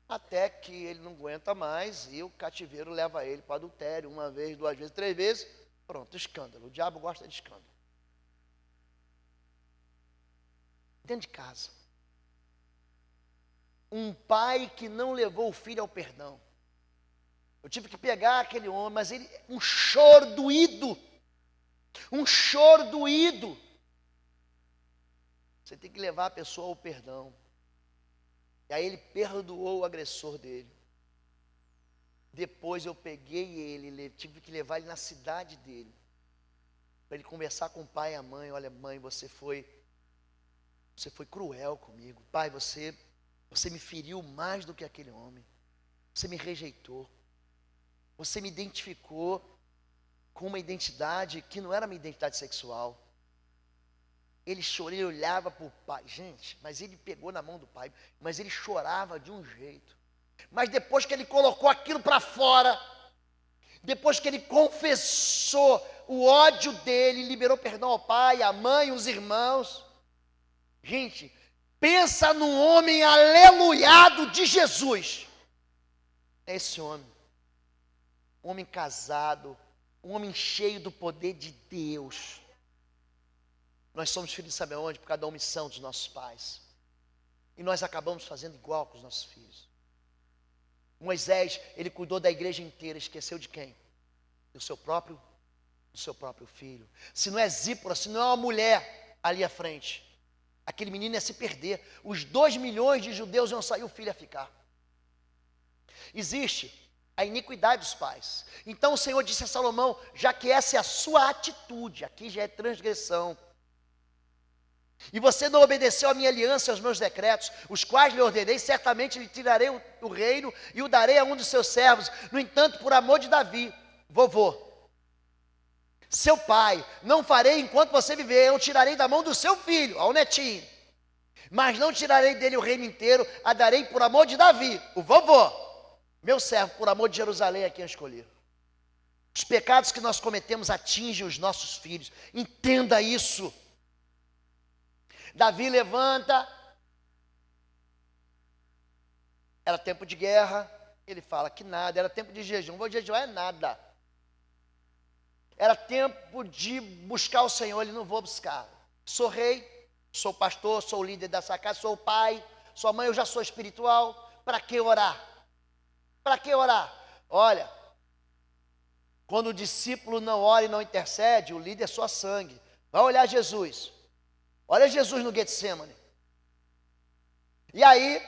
Até que ele não aguenta mais, e o cativeiro leva ele para adultério, 1 vez, 2 vezes, 3 vezes, pronto, escândalo, o diabo gosta de escândalo. Dentro de casa, um pai que não levou o filho ao perdão. Eu tive que pegar aquele homem, mas ele, um choro doído. Você tem que levar a pessoa ao perdão. E aí ele perdoou o agressor dele. Depois eu peguei ele, tive que levar ele na cidade dele, para ele conversar com o pai e a mãe. Olha, mãe, você foi cruel comigo. Pai, você me feriu mais do que aquele homem. Você me rejeitou. Você me identificou com uma identidade que não era minha identidade sexual. Ele chorou, ele olhava para o pai. Gente, mas ele pegou na mão do pai, mas ele chorava de um jeito. Mas depois que ele colocou aquilo para fora, depois que ele confessou o ódio dele, liberou perdão ao pai, à mãe, os irmãos. Gente, pensa num homem aleluiado de Jesus. É esse homem. Um homem casado, um homem cheio do poder de Deus. Nós somos filhos de saber onde? Por causa da omissão dos nossos pais. E nós acabamos fazendo igual com os nossos filhos. Moisés, ele cuidou da igreja inteira, esqueceu de quem? Do seu próprio filho. Se não é Zípora, se não é uma mulher ali à frente, aquele menino ia se perder. Os 2 milhões de judeus iam sair, o filho ia ficar. Existe a iniquidade dos pais. Então o Senhor disse a Salomão, já que essa é a sua atitude, aqui já é transgressão, e você não obedeceu a minha aliança e aos meus decretos, os quais lhe ordenei, certamente lhe tirarei o reino e o darei a um dos seus servos. No entanto, por amor de Davi, vovô, seu pai, não farei enquanto você viver, eu tirarei da mão do seu filho, ao netinho, mas não tirarei dele o reino inteiro, a darei por amor de Davi, o vovô, meu servo, por amor de Jerusalém, a quem eu escolhi. Os pecados que nós cometemos atingem os nossos filhos. Entenda isso. Davi levanta. Era tempo de guerra. Ele fala que nada. Era tempo de jejum. Vou jejuar é nada. Era tempo de buscar o Senhor. Ele não vou buscar. Sou rei, sou pastor, sou líder dessa casa, sou pai, sua mãe, eu já sou espiritual. Para que orar? Para que orar? Olha, quando o discípulo não ora e não intercede, o líder é só sangue. Vai olhar Jesus. Olha Jesus no Getsemane. E aí,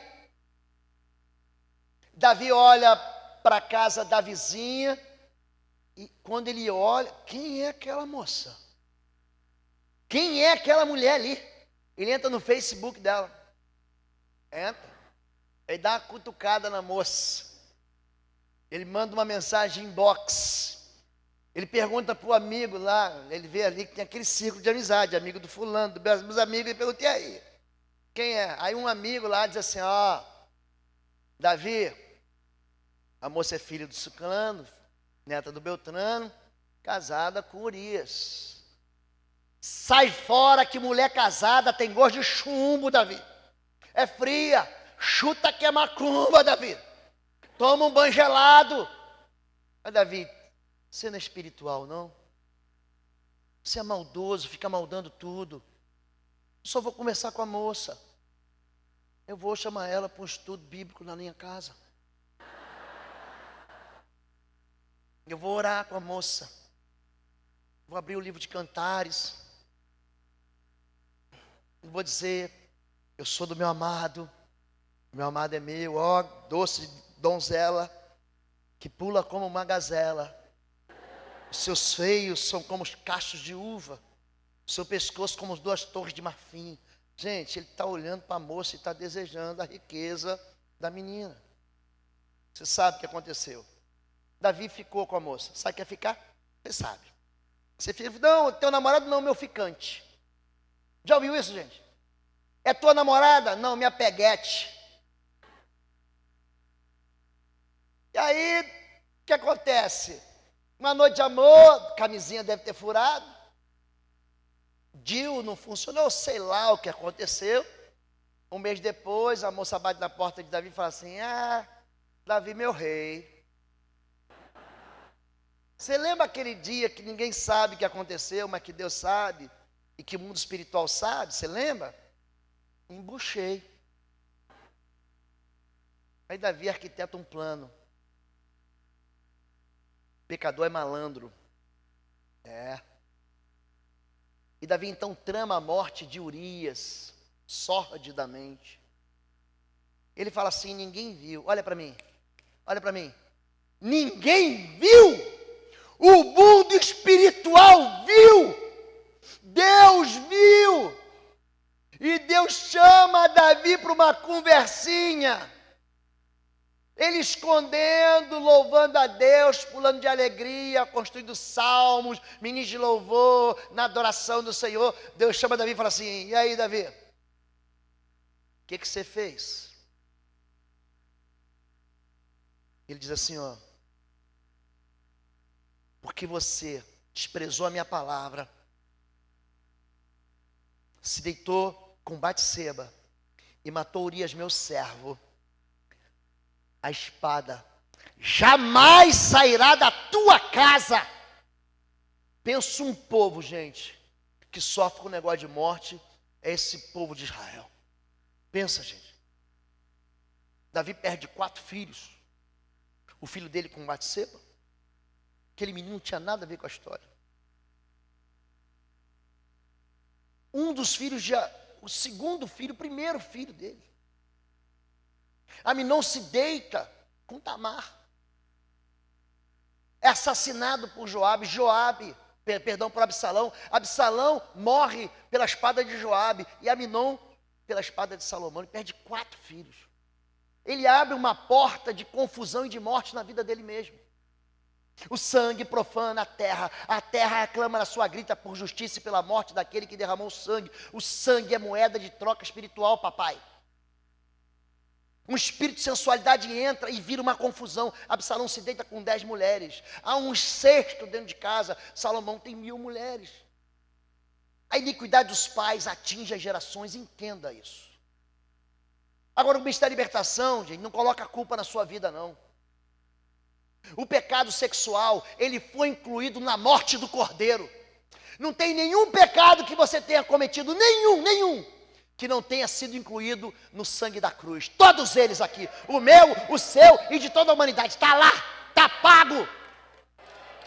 Davi olha para a casa da vizinha, e quando ele olha, quem é aquela moça? Quem é aquela mulher ali? Ele entra no Facebook dela. Entra. Ele dá uma cutucada na moça. Ele manda uma mensagem inbox. Ele pergunta para o amigo lá, ele vê ali que tem aquele círculo de amizade, amigo do fulano, dos meus amigos, ele pergunta, e aí? Quem é? Aí um amigo lá diz assim, ó, Davi, a moça é filha do Ciclano, neta do Beltrano, casada com Urias. Sai fora que mulher casada tem gosto de chumbo, Davi. É fria, chuta que é macumba, Davi. Toma um banho gelado. Mas Davi, você não é espiritual, não? Você é maldoso, fica maldando tudo. Eu só vou conversar com a moça. Eu vou chamar ela para um estudo bíblico na minha casa. Eu vou orar com a moça. Vou abrir o livro de Cantares. Eu vou dizer, eu sou do meu amado é meu, ó, doce donzela, que pula como uma gazela. Os seus seios são como os cachos de uva, o seu pescoço como as duas torres de marfim. Gente, ele está olhando para a moça e está desejando a riqueza da menina. Você sabe o que aconteceu? Davi ficou com a moça. Sabe o que é ficar? Você sabe. Você fica, não, teu namorado não, meu ficante. Já ouviu isso, gente? É tua namorada? Não, minha peguete. E aí, o que acontece? Uma noite de amor, camisinha deve ter furado. Dil não funcionou, sei lá o que aconteceu. Um mês depois, a moça bate na porta de Davi e fala assim, Davi, meu rei. Você lembra aquele dia que ninguém sabe o que aconteceu, mas que Deus sabe? E que o mundo espiritual sabe, você lembra? Embuchei. Aí Davi arquiteta um plano. Pecador é malandro. E Davi então trama a morte de Urias, sordidamente. Ele fala assim, ninguém viu. Olha para mim. Ninguém viu. O mundo espiritual viu. Deus viu. E Deus chama Davi para uma conversinha. Ele escondendo, louvando a Deus, pulando de alegria, construindo salmos, ministros de louvor, na adoração do Senhor. Deus chama Davi e fala assim, e aí, Davi? O que você fez? Ele diz assim, ó, porque você desprezou a minha palavra, se deitou com Batseba e matou Urias, meu servo, a espada jamais sairá da tua casa. Pensa um povo, gente, que sofre com o negócio de morte, é esse povo de Israel. Pensa, gente. Davi perde 4 filhos. O filho dele com Batseba. Aquele menino não tinha nada a ver com a história. Um dos filhos, o segundo filho, o primeiro filho dele. Aminon se deita com Tamar. É assassinado por por Absalão. Absalão morre pela espada de Joabe e Aminon pela espada de Salomão. Ele perde 4 filhos. Ele abre uma porta de confusão e de morte na vida dele mesmo. O sangue profana a terra aclama na sua grita por justiça e pela morte daquele que derramou o sangue. O sangue é moeda de troca espiritual, papai. Um espírito de sensualidade entra e vira uma confusão. Absalão se deita com 10 mulheres. Há um incesto dentro de casa. Salomão tem 1000 mulheres. A iniquidade dos pais atinge as gerações, entenda isso. Agora o ministério da libertação, gente, não coloca a culpa na sua vida, não. O pecado sexual, ele foi incluído na morte do Cordeiro. Não tem nenhum pecado que você tenha cometido, nenhum, que não tenha sido incluído no sangue da cruz. Todos eles aqui, o meu, o seu e de toda a humanidade, está lá, está pago.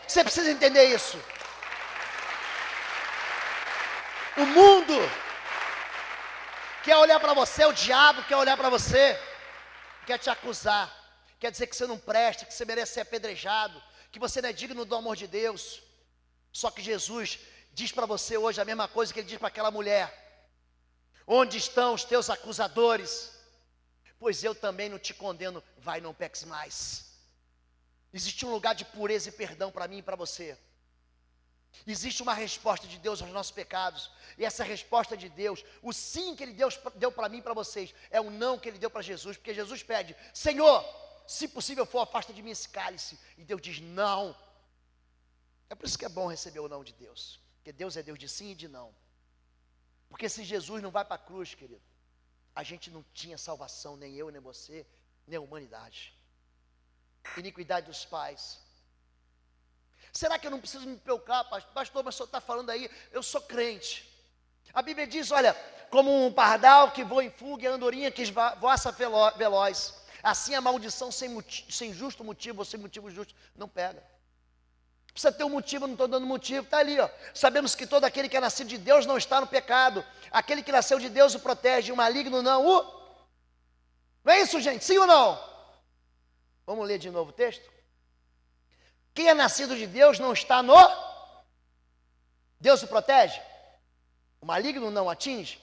Você precisa entender isso. O mundo quer olhar para você, o diabo quer olhar para você, quer te acusar, quer dizer que você não presta, que você merece ser apedrejado, que você não é digno do amor de Deus. Só que Jesus diz para você hoje a mesma coisa que ele diz para aquela mulher: onde estão os teus acusadores? Pois eu também não te condeno, vai, não peques mais. Existe um lugar de pureza e perdão para mim e para você. Existe uma resposta de Deus aos nossos pecados. E essa resposta de Deus, o sim que Ele deu para mim e para vocês, é o não que Ele deu para Jesus. Porque Jesus pede: Senhor, se possível for, afasta de mim esse cálice. E Deus diz: não. É por isso que é bom receber o não de Deus. Porque Deus é Deus de sim e de não. Porque se Jesus não vai para a cruz, querido, a gente não tinha salvação, nem eu, nem você, nem a humanidade. Iniquidade dos pais. Será que eu não preciso me preocupar, pastor, mas o senhor está falando aí, eu sou crente. A Bíblia diz, olha, como um pardal que voa em fuga e a andorinha que voaça veloz, assim a maldição sem justo motivo, ou sem motivo justo, não pega. Precisa ter um motivo, não estou dando motivo, está ali, ó. Sabemos que todo aquele que é nascido de Deus não está no pecado. Aquele que nasceu de Deus o protege, o maligno não o... Não é isso, gente? Sim ou não? Vamos ler de novo o texto? Quem é nascido de Deus não está no... Deus o protege? O maligno não o atinge?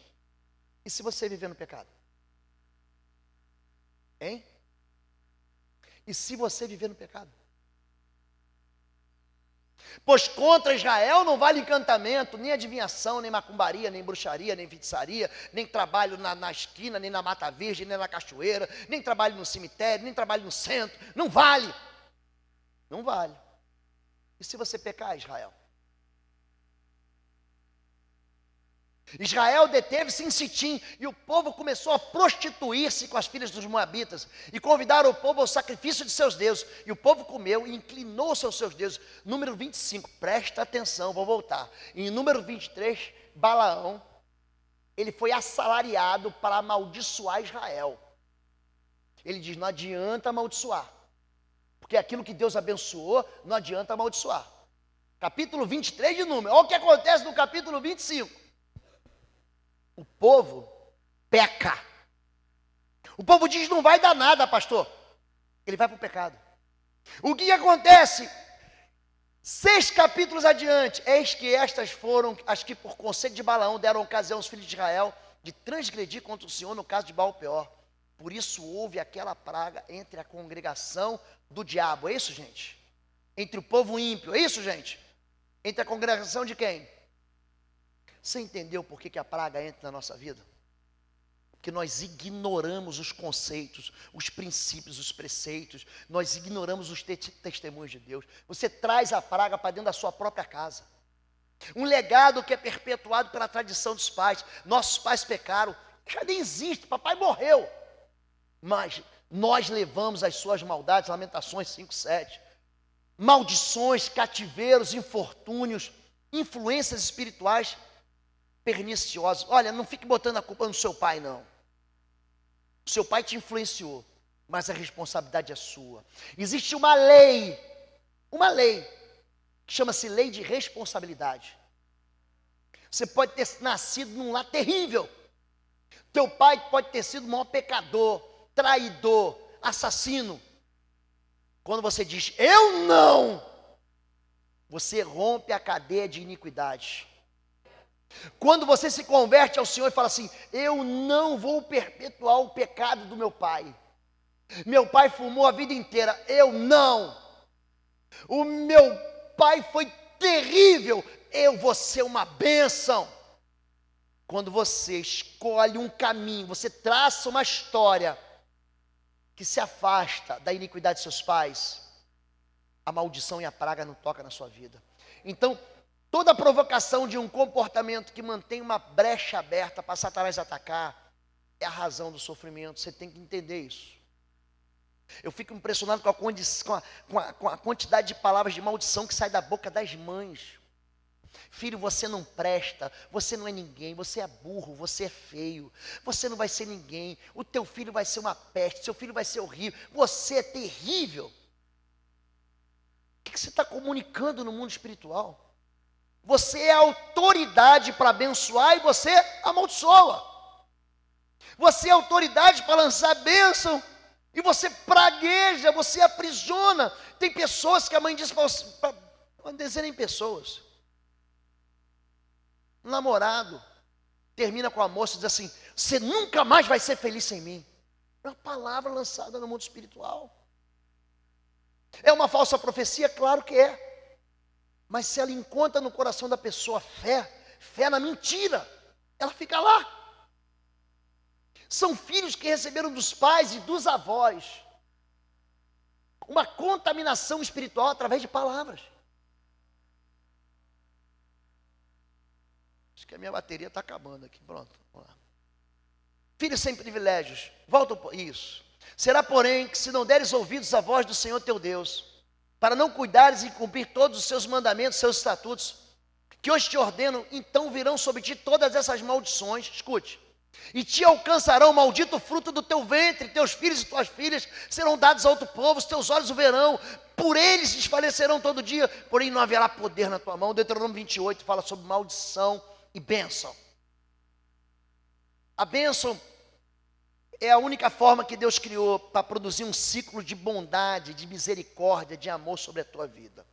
E se você viver no pecado? Hein? E se você viver no pecado? Pois contra Israel não vale encantamento, nem adivinhação, nem macumbaria, nem bruxaria, nem feitiçaria, nem trabalho na esquina, nem na mata virgem, nem na cachoeira, nem trabalho no cemitério, nem trabalho no centro. Não vale. Não vale. E se você pecar, Israel? Israel deteve-se em Sitim e o povo começou a prostituir-se com as filhas dos moabitas e convidaram o povo ao sacrifício de seus deuses. E o povo comeu e inclinou-se aos seus deuses. Número 25, presta atenção, vou voltar. Em número 23, Balaão, ele foi assalariado para amaldiçoar Israel. Ele diz, não adianta amaldiçoar, porque aquilo que Deus abençoou, não adianta amaldiçoar. Capítulo 23 de Número, olha o que acontece no capítulo 25. O povo peca. O povo diz, não vai dar nada, pastor. Ele vai para o pecado. O que acontece? 6 capítulos adiante, eis que estas foram as que por conselho de Balaão deram ocasião aos filhos de Israel de transgredir contra o Senhor no caso de Baal-peor. Por isso houve aquela praga entre a congregação do diabo. É isso, gente? Entre o povo ímpio. É isso, gente? Entre a congregação de quem? Você entendeu por que a praga entra na nossa vida? Porque nós ignoramos os conceitos, os princípios, os preceitos, nós ignoramos os testemunhos de Deus. Você traz a praga para dentro da sua própria casa. Um legado que é perpetuado pela tradição dos pais. Nossos pais pecaram, já nem existe, papai morreu. Mas nós levamos as suas maldades, Lamentações 5:7. Maldições, cativeiros, infortúnios, influências espirituais perniciosas. Olha, não fique botando a culpa no seu pai, não. O seu pai te influenciou, mas a responsabilidade é sua. Existe uma lei, que chama-se lei de responsabilidade. Você pode ter nascido num lar terrível. Teu pai pode ter sido o maior pecador, traidor, assassino. Quando você diz, eu não, você rompe a cadeia de iniquidade. Quando você se converte ao Senhor e fala assim, eu não vou perpetuar o pecado do meu pai. Meu pai fumou a vida inteira, eu não. O meu pai foi terrível, eu vou ser uma bênção. Quando você escolhe um caminho, você traça uma história que se afasta da iniquidade de seus pais, a maldição e a praga não tocam na sua vida. Então, toda provocação de um comportamento que mantém uma brecha aberta para Satanás atacar, é a razão do sofrimento. Você tem que entender isso. Eu fico impressionado com a quantidade de palavras de maldição que sai da boca das mães. Filho, você não presta, você não é ninguém, você é burro, você é feio, você não vai ser ninguém, o teu filho vai ser uma peste, seu filho vai ser horrível, você é terrível. O que você está comunicando no mundo espiritual? Você é autoridade para abençoar e você amaldiçoa. Você é autoridade para lançar bênção e você pragueja, você aprisiona. Tem pessoas que a mãe diz para dizerem pessoas. Um namorado termina com a moça e diz assim, você nunca mais vai ser feliz sem mim. É uma palavra lançada no mundo espiritual. É uma falsa profecia? Claro que é. Mas se ela encontra no coração da pessoa fé na mentira, ela fica lá. São filhos que receberam dos pais e dos avós uma contaminação espiritual através de palavras. Acho que a minha bateria está acabando aqui. Pronto, vamos lá. Filhos sem privilégios. Volta isso. Será, porém, que se não deres ouvidos à voz do Senhor teu Deus, para não cuidares e cumprir todos os seus mandamentos, seus estatutos, que hoje te ordeno, então virão sobre ti todas essas maldições. Escute. E te alcançarão o maldito fruto do teu ventre, teus filhos e tuas filhas serão dados a outro povo, os teus olhos o verão, por eles desfalecerão todo dia, porém não haverá poder na tua mão. Deuteronômio 28 fala sobre maldição e bênção. A bênção é a única forma que Deus criou para produzir um ciclo de bondade, de misericórdia, de amor sobre a tua vida.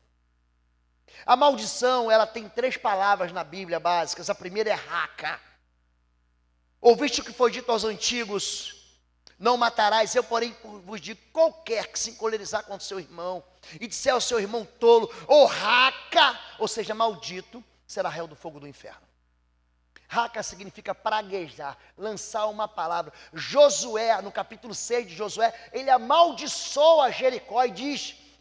A maldição, ela tem 3 palavras na Bíblia básicas. A primeira é raca. Ouviste o que foi dito aos antigos: não matarás. Eu, porém, vos digo: qualquer que se encolerizar contra o seu irmão e disser ao seu irmão tolo ou raca, ou seja, maldito, será réu do fogo do inferno. Raca significa praguejar, lançar uma palavra. Josué, no capítulo 6 de Josué, ele amaldiçoa Jericó e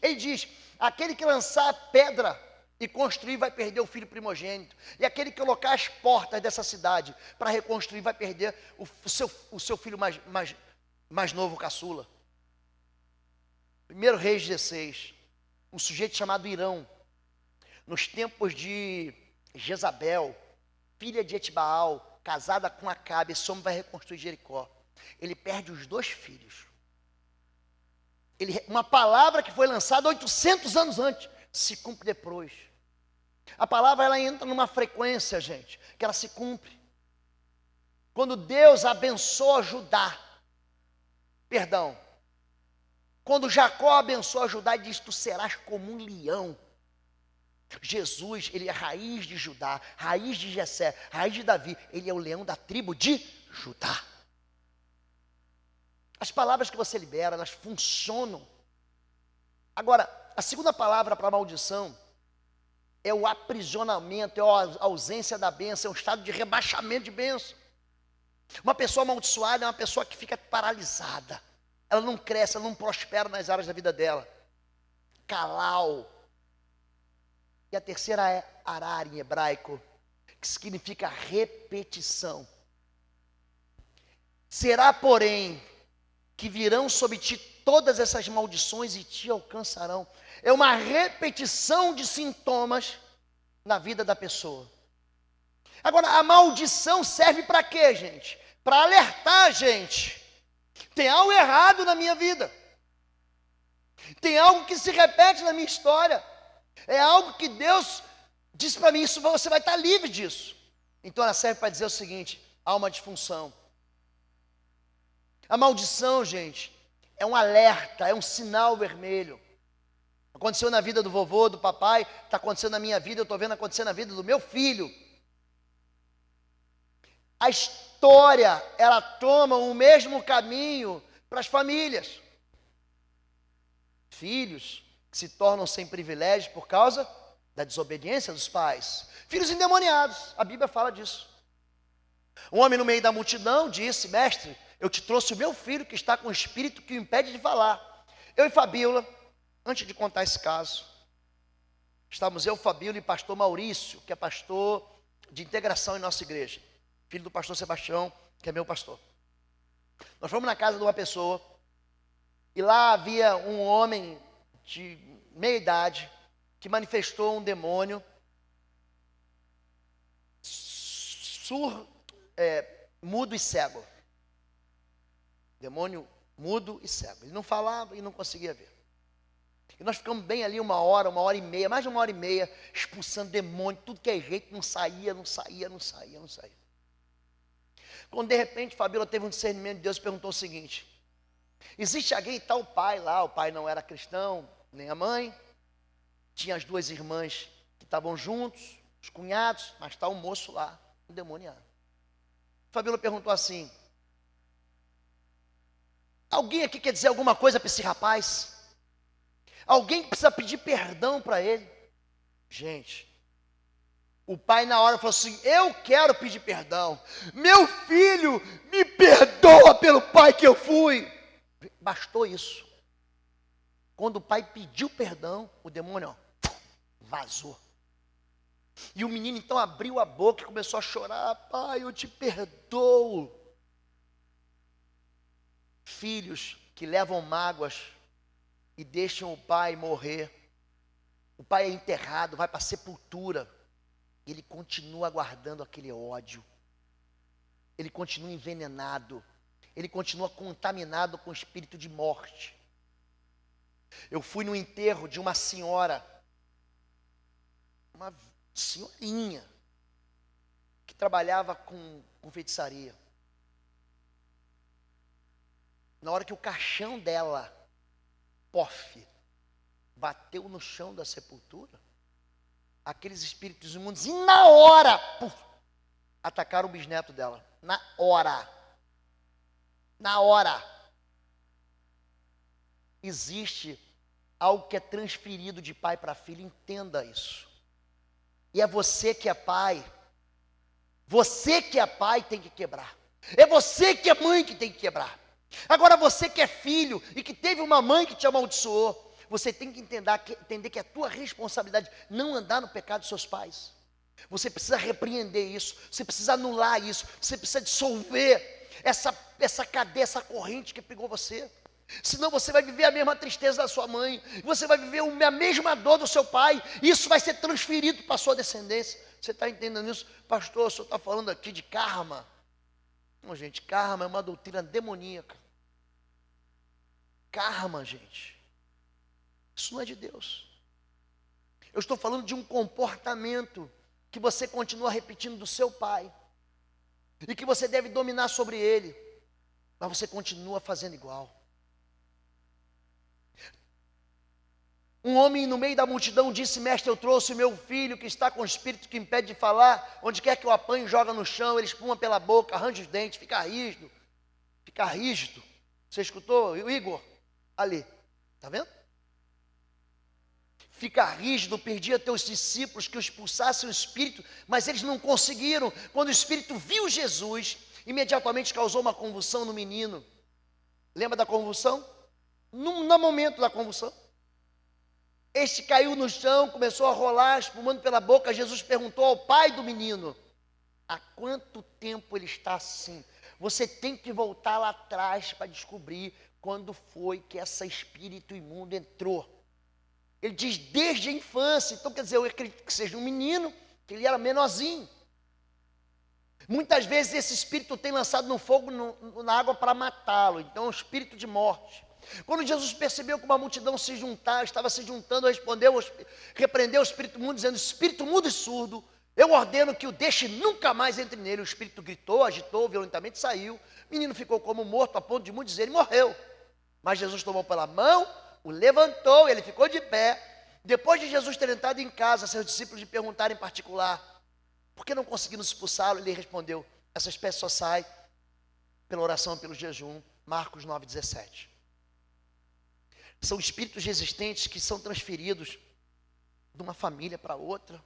ele diz: aquele que lançar pedra e construir vai perder o filho primogênito, e aquele que colocar as portas dessa cidade para reconstruir vai perder o seu filho mais novo, caçula. 1 Reis 16, um sujeito chamado Irão, nos tempos de Jezabel, filha de Etibaal, casada com Acabe, esse homem vai reconstruir Jericó. Ele perde os 2 filhos. Uma palavra que foi lançada 800 anos antes, se cumpre depois. A palavra, ela entra numa frequência, gente, que ela se cumpre. Quando Deus abençoa Judá, quando Jacó abençoa Judá e diz: tu serás como um leão. Jesus, ele é raiz de Judá, raiz de Jessé, raiz de Davi. Ele é o leão da tribo de Judá. As palavras que você libera, elas funcionam. Agora, a segunda palavra para maldição é o aprisionamento, é a ausência da bênção, é um estado de rebaixamento de bênção. Uma pessoa amaldiçoada é uma pessoa que fica paralisada. Ela não cresce, ela não prospera nas áreas da vida dela. Calau. E a terceira é arar, em hebraico, que significa repetição. Será, porém, que virão sobre ti todas essas maldições e te alcançarão. É uma repetição de sintomas na vida da pessoa. Agora, a maldição serve para quê, gente? Para alertar a gente. Tem algo errado na minha vida. Tem algo que se repete na minha história. É algo que Deus diz para mim: isso, você vai estar livre disso. Então ela serve para dizer o seguinte: há uma disfunção. A maldição, gente, é um alerta, é um sinal vermelho. Aconteceu na vida do vovô, do papai, está acontecendo na minha vida, eu estou vendo acontecer na vida do meu filho. A história, ela toma o mesmo caminho para as famílias. Filhos que se tornam sem privilégio por causa da desobediência dos pais. Filhos endemoniados, a Bíblia fala disso. Um homem no meio da multidão disse: mestre, eu te trouxe o meu filho que está com o espírito que o impede de falar. Eu e Fabíola, antes de contar esse caso, estávamos eu, Fabíola e pastor Maurício, que é pastor de integração em nossa igreja, filho do pastor Sebastião, que é meu pastor. Nós fomos na casa de uma pessoa, e lá havia um homem de meia idade, que manifestou um demônio, mudo e cego. Demônio mudo e cego. Ele não falava e não conseguia ver. E nós ficamos bem ali 1 hora, 1 hora e meia, mais de 1 hora e meia, expulsando demônio, tudo que é jeito, não saía. Quando de repente Fabíola teve um discernimento de Deus e perguntou o seguinte: existe alguém, tal pai lá, o pai não era cristão, nem a mãe, tinha as 2 irmãs que estavam juntos, os cunhados, mas está o moço lá, endemoniado. Fabíola perguntou assim: alguém aqui quer dizer alguma coisa para esse rapaz? Alguém que precisa pedir perdão para ele? Gente, o pai na hora falou assim: eu quero pedir perdão. Meu filho, me perdoa pelo pai que eu fui. Bastou isso. Quando o pai pediu perdão, o demônio, ó, vazou. E o menino então abriu a boca e começou a chorar: pai, eu te perdoo. Filhos que levam mágoas e deixam o pai morrer. O pai é enterrado, vai para a sepultura. Ele continua guardando aquele ódio. Ele continua envenenado. Ele continua contaminado com o espírito de morte. Eu fui no enterro de uma senhora, uma senhorinha, que trabalhava com feitiçaria. Na hora que o caixão dela, bateu no chão da sepultura, aqueles espíritos imundos, e na hora, atacaram o bisneto dela. Na hora. Existe algo que é transferido de pai para filho, entenda isso. E é você que é pai. Você que é pai tem que quebrar. É você que é mãe que tem que quebrar. Agora você que é filho e que teve uma mãe que te amaldiçoou, você tem que entender que é a tua responsabilidade não andar no pecado dos seus pais. Você precisa repreender isso, você precisa anular isso, você precisa dissolver essa cadeia, essa corrente que pegou você. Senão você vai viver a mesma tristeza da sua mãe, você vai viver a mesma dor do seu pai, e isso vai ser transferido para a sua descendência. Você está entendendo isso? Pastor, o senhor está falando aqui de karma. Não, gente, karma é uma doutrina demoníaca. Karma, gente, isso não é de Deus. Eu estou falando de um comportamento que você continua repetindo do seu pai, e que você deve dominar sobre ele, mas você continua fazendo igual. Um homem no meio da multidão disse: mestre, eu trouxe o meu filho que está com o espírito que impede de falar. Onde quer que eu apanhe, joga no chão, ele espuma pela boca, arranja os dentes, fica rígido. Você escutou, o Igor? Ali, está vendo? Fica rígido, perdia teus discípulos que o expulsassem o espírito, mas eles não conseguiram. Quando o espírito viu Jesus, imediatamente causou uma convulsão no menino. Lembra da convulsão? No momento da convulsão, este caiu no chão, começou a rolar, espumando pela boca. Jesus perguntou ao pai do menino: há quanto tempo ele está assim? Você tem que voltar lá atrás para descobrir quando foi que esse espírito imundo entrou. Ele diz desde a infância. Então quer dizer, eu acredito que seja um menino, que ele era menorzinho. Muitas vezes esse espírito tem lançado no fogo, na água, para matá-lo. Então é um espírito de morte. Quando Jesus percebeu que uma multidão estava se juntando, repreendeu o espírito mudo, dizendo: espírito mudo e surdo, eu ordeno que o deixe nunca mais entre nele. O espírito gritou, agitou, violentamente saiu. O menino ficou como morto, a ponto de muitos dizerem: morreu. Mas Jesus tomou pela mão, o levantou, ele ficou de pé. Depois de Jesus ter entrado em casa, seus discípulos lhe perguntaram em particular: por que não conseguimos expulsá-lo? Ele respondeu: essa espécie só sai pela oração, pelo jejum. Marcos 9,17. São espíritos resistentes que são transferidos de uma família para outra,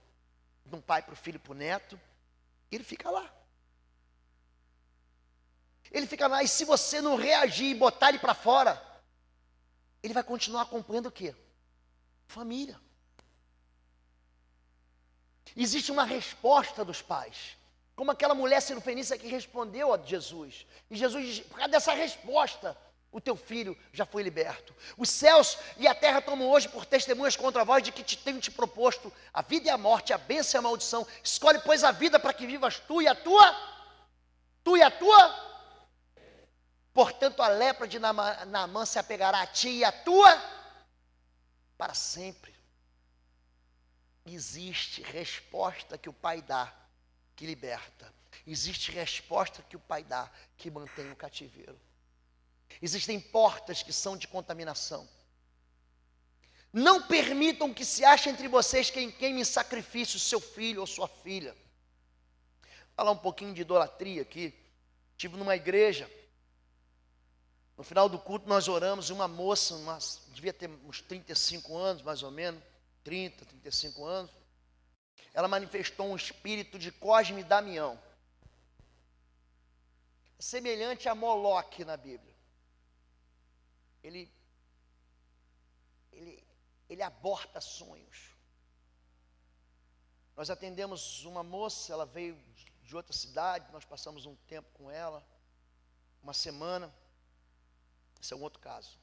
de um pai para o filho, para o neto. Ele fica lá. Ele fica lá, e se você não reagir e botar ele para fora, ele vai continuar acompanhando o quê? Família. Existe uma resposta dos pais, como aquela mulher cirofenícia que respondeu a Jesus. E Jesus diz: por causa dessa resposta, o teu filho já foi liberto. Os céus e a terra tomam hoje por testemunhas contra vós de que tenho te proposto a vida e a morte, a bênção e a maldição. Escolhe, pois, a vida para que vivas tu e a tua. Portanto, a lepra de Naamã se apegará a ti e a tua para sempre. Existe resposta que o pai dá, que liberta. Existe resposta que o pai dá, que mantém o cativeiro. Existem portas que são de contaminação. Não permitam que se ache entre vocês quem queime em sacrifício seu filho ou sua filha. Vou falar um pouquinho de idolatria aqui. Estive numa igreja. No final do culto nós oramos, e uma moça, devia ter uns 35 anos mais ou menos, 30, 35 anos, ela manifestou um espírito de Cosme e Damião, semelhante a Moloque na Bíblia. Ele aborta sonhos. Nós atendemos uma moça, ela veio de outra cidade, nós passamos um tempo com ela, uma semana. Esse é um outro caso.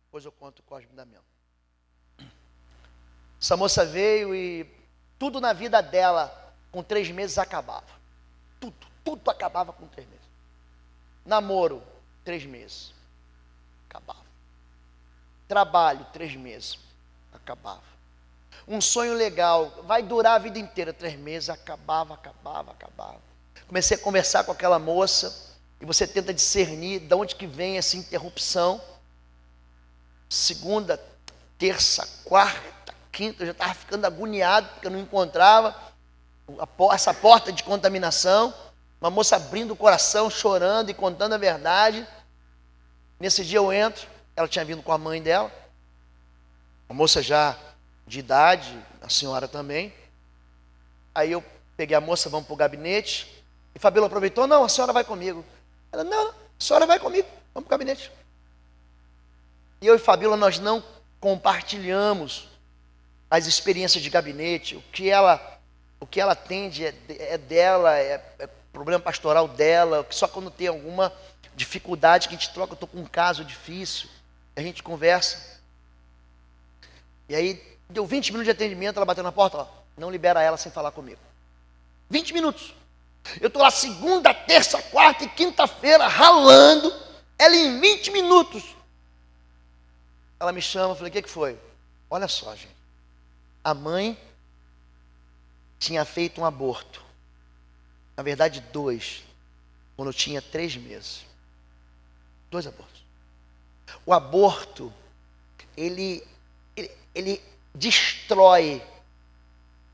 Depois eu conto o Cosme e Damião. Essa moça veio e tudo na vida dela, com 3 meses, acabava. Tudo acabava com 3 meses. Namoro, 3 meses. Acabava. Trabalho, 3 meses. Acabava. Um sonho legal, vai durar a vida inteira, 3 meses, acabava. Comecei a conversar com aquela moça, e você tenta discernir de onde que vem essa interrupção. Segunda, terça, quarta, quinta, eu já estava ficando agoniado, porque eu não encontrava essa porta de contaminação. Uma moça abrindo o coração, chorando e contando a verdade. Nesse dia eu entro, ela tinha vindo com a mãe dela, uma moça já de idade, a senhora também. Aí eu peguei a moça, vamos para o gabinete, e Fabíola aproveitou, não, a senhora vai comigo. Ela, não, a senhora vai comigo, vamos para o gabinete. E eu e Fabíola, nós não compartilhamos as experiências de gabinete, o que ela atende é dela, é problema pastoral dela, só quando tem alguma dificuldade que a gente troca, eu estou com um caso difícil, a gente conversa. E aí, deu 20 minutos de atendimento, ela bateu na porta, ó, não libera ela sem falar comigo. 20 minutos. Eu estou lá segunda, terça, quarta e quinta-feira ralando, ela em 20 minutos. Ela me chama, eu falei, o que foi? Olha só, gente. A mãe tinha feito um aborto. Na verdade, 2. Quando eu tinha 3 meses. 2 abortos. O aborto, ele destrói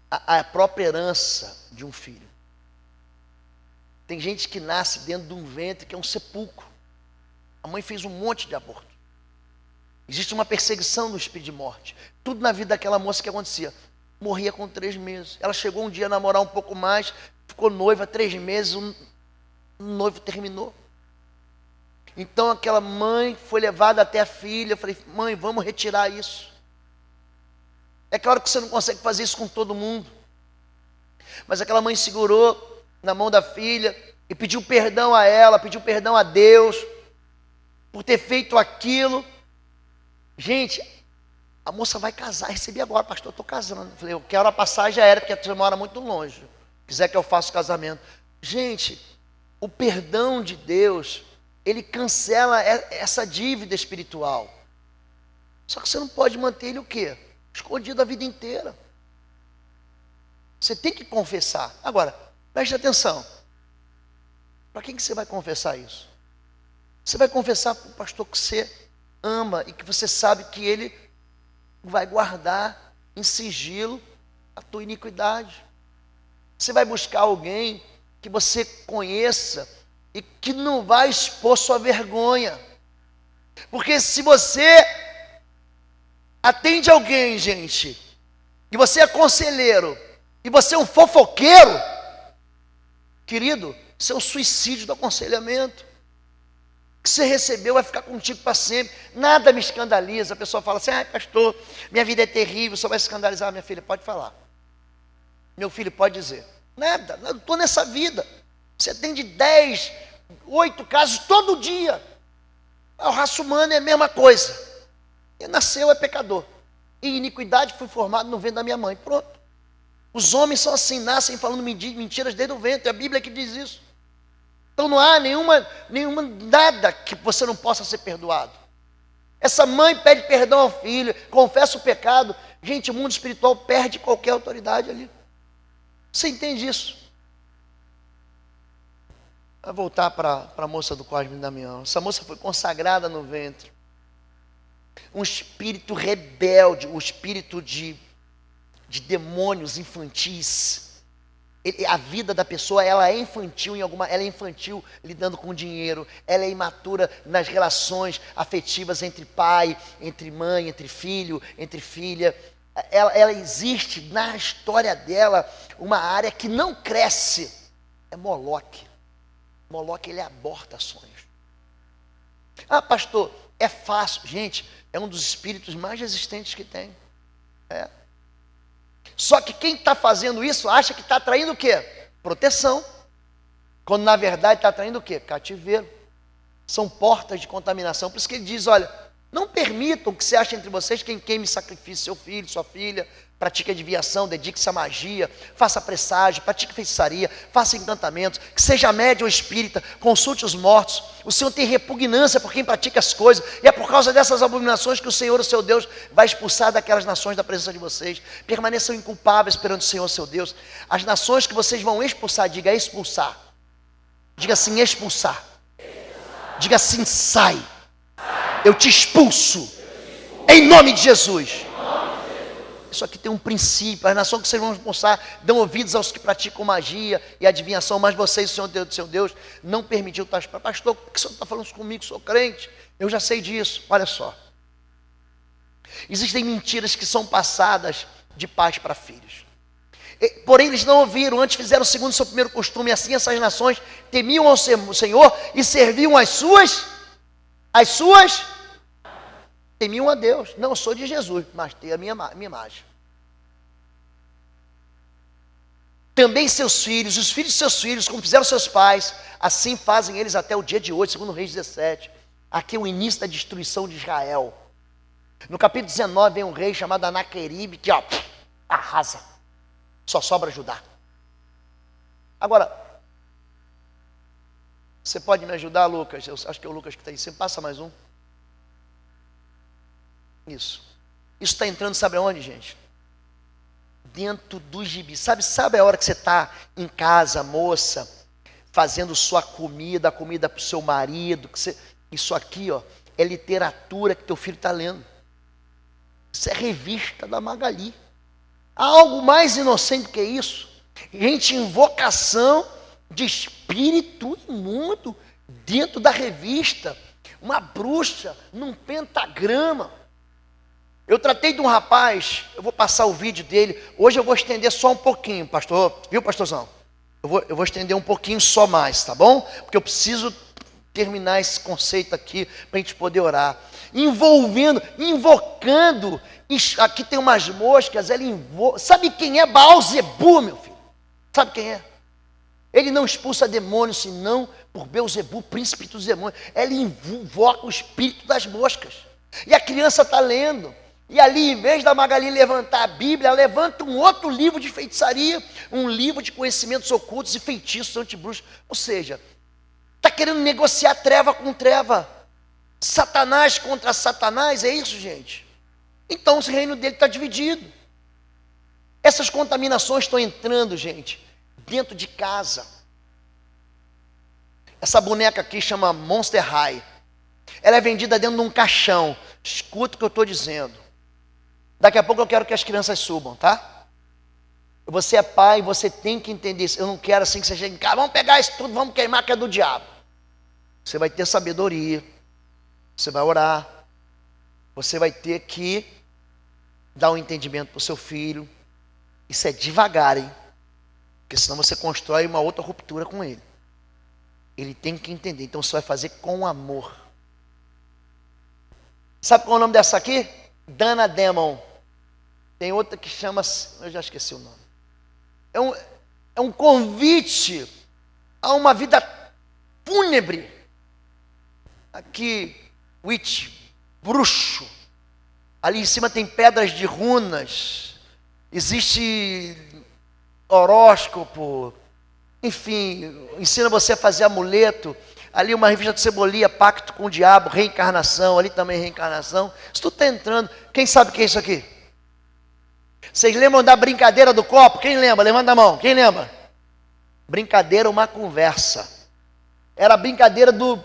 a própria herança de um filho. Tem gente que nasce dentro de um ventre que é um sepulcro. A mãe fez um monte de aborto. Existe uma perseguição do espírito de morte. Tudo na vida daquela moça que acontecia. Morria com 3 meses. Ela chegou um dia a namorar um pouco mais, ficou noiva 3 meses, o noivo terminou. Então aquela mãe foi levada até a filha. Eu falei, mãe, vamos retirar isso. É claro que você não consegue fazer isso com todo mundo. Mas aquela mãe segurou na mão da filha e pediu perdão a ela, pediu perdão a Deus por ter feito aquilo. Gente, a moça vai casar, recebi agora, pastor, eu estou casando. Eu falei, eu quero a passagem aérea, porque você mora muito longe. Se quiser que eu faça o casamento. Gente, o perdão de Deus, ele cancela essa dívida espiritual. Só que você não pode manter ele o quê? Escondido a vida inteira. Você tem que confessar. Agora, preste atenção. Para quem que você vai confessar isso? Você vai confessar para o pastor que você ama e que você sabe que ele vai guardar em sigilo a tua iniquidade. Você vai buscar alguém que você conheça e que não vai expor sua vergonha. Porque se você atende alguém, gente, e você é conselheiro, e você é um fofoqueiro, querido, isso é um suicídio do aconselhamento. O que você recebeu vai ficar contigo para sempre. Nada me escandaliza. A pessoa fala assim, pastor, minha vida é terrível, só vai escandalizar. Minha filha, pode falar. Meu filho, pode dizer. Nada, eu estou nessa vida. Você tem de 10, 8 casos todo dia. O raça humana é a mesma coisa. Ele nasceu, é pecador. E iniquidade foi formado no ventre da minha mãe. Pronto. Os homens são assim, nascem falando mentiras desde o ventre. É a Bíblia que diz isso. Então não há nada que você não possa ser perdoado. Essa mãe pede perdão ao filho, confessa o pecado. Gente, o mundo espiritual perde qualquer autoridade ali. Você entende isso? Vai voltar para a moça do Cosme e Damião. Essa moça foi consagrada no ventre. Um espírito rebelde, um espírito de demônios infantis. A vida da pessoa, ela é infantil ela é infantil lidando com dinheiro, ela é imatura nas relações afetivas entre pai, entre mãe, entre filho, entre filha. ela existe na história dela uma área que não cresce. É Moloque. Moloque, ele aborta sonhos. Ah, pastor, é fácil. Gente, é um dos espíritos mais resistentes que tem. É. Só que quem está fazendo isso acha que está atraindo o quê? Proteção. Quando na verdade está atraindo o quê? Cativeiro. São portas de contaminação. Por isso que ele diz, olha, não permitam que se ache entre vocês quem queime e sacrifício seu filho, sua filha, pratique adivinhação, dedique-se à magia, faça presságio, pratique feitiçaria, faça encantamentos, que seja médium ou espírita, consulte os mortos. O Senhor tem repugnância por quem pratica as coisas, e é por causa dessas abominações que o Senhor, o seu Deus, vai expulsar daquelas nações da presença de vocês. Permaneçam inculpáveis perante o Senhor, seu Deus. As nações que vocês vão expulsar, diga expulsar. Diga assim, expulsar. Diga assim, sai. Eu te expulso. Em nome de Jesus. Isso aqui tem um princípio. As nações que vocês vão expulsar dão ouvidos aos que praticam magia e adivinhação, mas vocês, Senhor Deus, seu Deus, não permitiu tais para pastor. Por que o Senhor está falando isso comigo? Sou crente. Eu já sei disso. Olha só. Existem mentiras que são passadas de pais para filhos. Porém eles não ouviram, antes fizeram segundo o seu primeiro costume. Assim essas nações temiam ao Senhor e serviam as suas temiam a Deus. Não, eu sou de Jesus, mas tem a minha imagem. Também seus filhos, os filhos de seus filhos, como fizeram seus pais, assim fazem eles até o dia de hoje, segundo Reis 17. Aqui é o início da destruição de Israel. No capítulo 19 vem um rei chamado Anaqueribe, que arrasa. Só sobra Judá. Agora, você pode me ajudar, Lucas? Eu acho que é o Lucas que está aí. Você passa mais um. Isso. Isso está entrando, sabe aonde, gente? Dentro do gibi. Sabe a hora que você está em casa, moça, fazendo sua comida, a comida para o seu marido. Isso aqui, ó, é literatura que teu filho está lendo. Isso é revista da Magali. Há algo mais inocente que isso? Gente, invocação de espírito imundo dentro da revista. Uma bruxa num pentagrama. Eu tratei de um rapaz, eu vou passar o vídeo dele. Hoje eu vou estender só um pouquinho, pastor. Viu, pastorzão? Eu vou estender um pouquinho só mais, tá bom? Porque eu preciso terminar esse conceito aqui para a gente poder orar. Invocando. Aqui tem umas moscas, sabe quem é Baal-zebu, meu filho? Sabe quem é? Ele não expulsa demônios, senão por Beelzebu, príncipe dos demônios. Ele invoca o espírito das moscas. E a criança está lendo. E ali, em vez da Magali levantar a Bíblia, ela levanta um outro livro de feitiçaria, um livro de conhecimentos ocultos e feitiços antibruxos. Ou seja, está querendo negociar treva com treva. Satanás contra Satanás, é isso, gente? Então o reino dele está dividido. Essas contaminações estão entrando, gente, dentro de casa. Essa boneca aqui chama Monster High. Ela é vendida dentro de um caixão. Escuta o que eu estou dizendo. Daqui a pouco eu quero que as crianças subam, tá? Você é pai, você tem que entender isso. Eu não quero assim que você chegue em casa, vamos pegar isso tudo, vamos queimar que é do diabo. Você vai ter sabedoria. Você vai orar. Você vai ter que dar um entendimento para o seu filho. Isso é devagar, hein? Porque senão você constrói uma outra ruptura com ele. Ele tem que entender. Então você vai fazer com amor. Sabe qual é o nome dessa aqui? Dana Demon. Tem outra que chama... Eu já esqueci o nome. É um convite a uma vida fúnebre. Aqui, witch, bruxo. Ali em cima tem pedras de runas. Existe horóscopo. Enfim, ensina você a fazer amuleto. Ali uma revista de Cebolinha, Pacto com o Diabo, Reencarnação. Ali também Reencarnação. Isso tudo está entrando. Quem sabe o que é isso aqui? Vocês lembram da brincadeira do copo? Quem lembra? Levanta a mão. Quem lembra? Brincadeira, uma conversa. Era a brincadeira do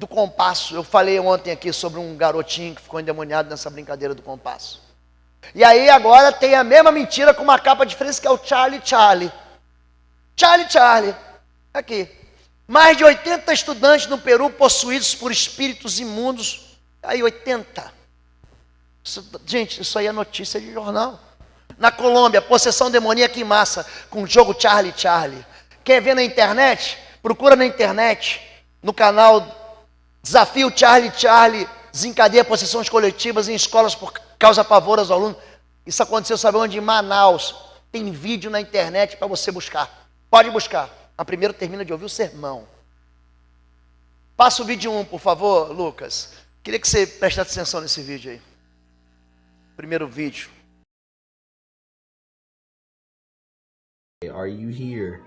compasso. Eu falei ontem aqui sobre um garotinho que ficou endemoniado nessa brincadeira do compasso. E aí agora tem a mesma mentira com uma capa diferente, que é o Charlie Charlie. Charlie. Aqui. Mais de 80 estudantes no Peru possuídos por espíritos imundos. Aí 80. Gente, isso aí é notícia de jornal. Na Colômbia, possessão demoníaca em massa, com o jogo Charlie Charlie. Quer ver na internet? Procura na internet, no canal Desafio Charlie Charlie, desencadeia possessões coletivas em escolas por causa pavor aos alunos. Isso aconteceu, sabe onde? Em Manaus. Tem vídeo na internet para você buscar. Pode buscar. Mas primeiro termina de ouvir o sermão. Passa o vídeo 1, por favor, Lucas. Queria que você prestasse atenção nesse vídeo aí. Primeiro vídeo. Are you here?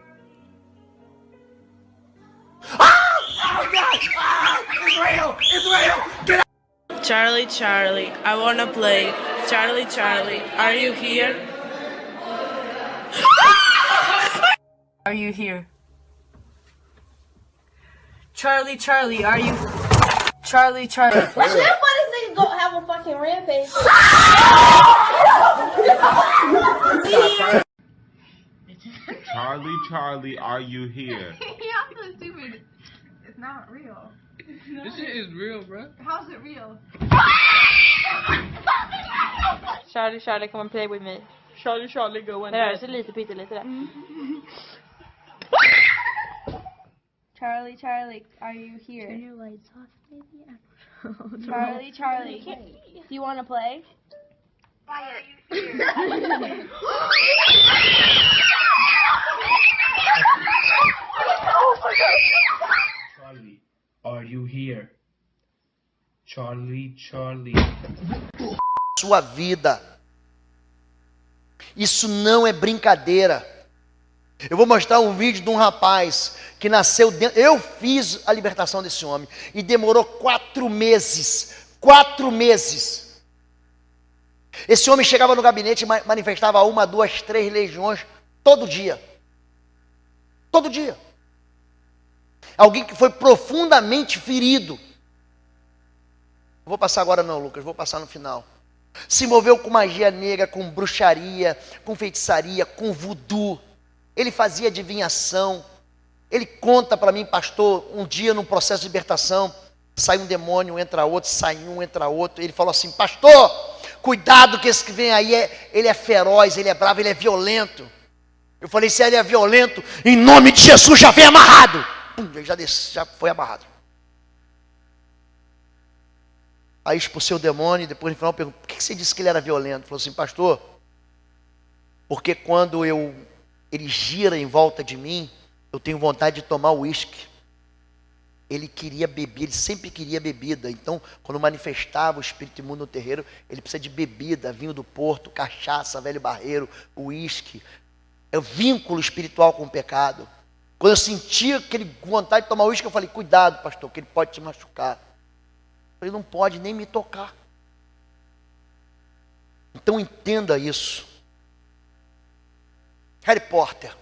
Charlie, Charlie, I wanna play. Charlie, Charlie, are you here? Are you here? Charlie, Charlie, are you? Charlie, Charlie. Watch that funny nigga go have a fucking rampage. Charlie, Charlie, are you here? Y'all so stupid. It's not real. This shit is real, bro. How's it real? Charlie, Charlie, come and play with me. Charlie, Charlie, go and Det rör sig lite, pyttelite där. Charlie, Charlie, are you here? Turn your lights off, maybe. Charlie, Charlie, do you want to play? Charlie, are you here? Charlie, Charlie. Sua vida. Isso não é brincadeira. Eu vou mostrar um vídeo de um rapaz que nasceu dentro. Eu fiz a libertação desse homem e demorou 4 meses. 4 meses. Esse homem chegava no gabinete e manifestava 1, 2, 3 legiões todo dia. Todo dia. Alguém que foi profundamente ferido. Não vou passar agora não, Lucas, vou passar no final. Se envolveu com magia negra, com bruxaria, com feitiçaria, com voodoo. Ele fazia adivinhação. Ele conta para mim, pastor, um dia num processo de libertação, sai um demônio, entra outro, sai um, entra outro. Ele falou assim, pastor, cuidado que esse que vem aí, ele é feroz, ele é bravo, ele é violento. Eu falei, se ele é violento, em nome de Jesus já vem amarrado. Pum, ele já foi amarrado. Aí expulsei o demônio e depois no final perguntou, por que você disse que ele era violento? Ele falou assim, pastor, porque quando ele gira em volta de mim, eu tenho vontade de tomar uísque. Ele queria beber, ele sempre queria bebida. Então, quando manifestava o espírito imundo no terreiro, ele precisa de bebida, vinho do Porto, cachaça, velho barreiro, uísque. É o vínculo espiritual com o pecado. Quando eu sentia aquele vontade de tomar uísque, eu falei, cuidado, pastor, que ele pode te machucar. Ele não pode nem me tocar. Então entenda isso. Harry Potter.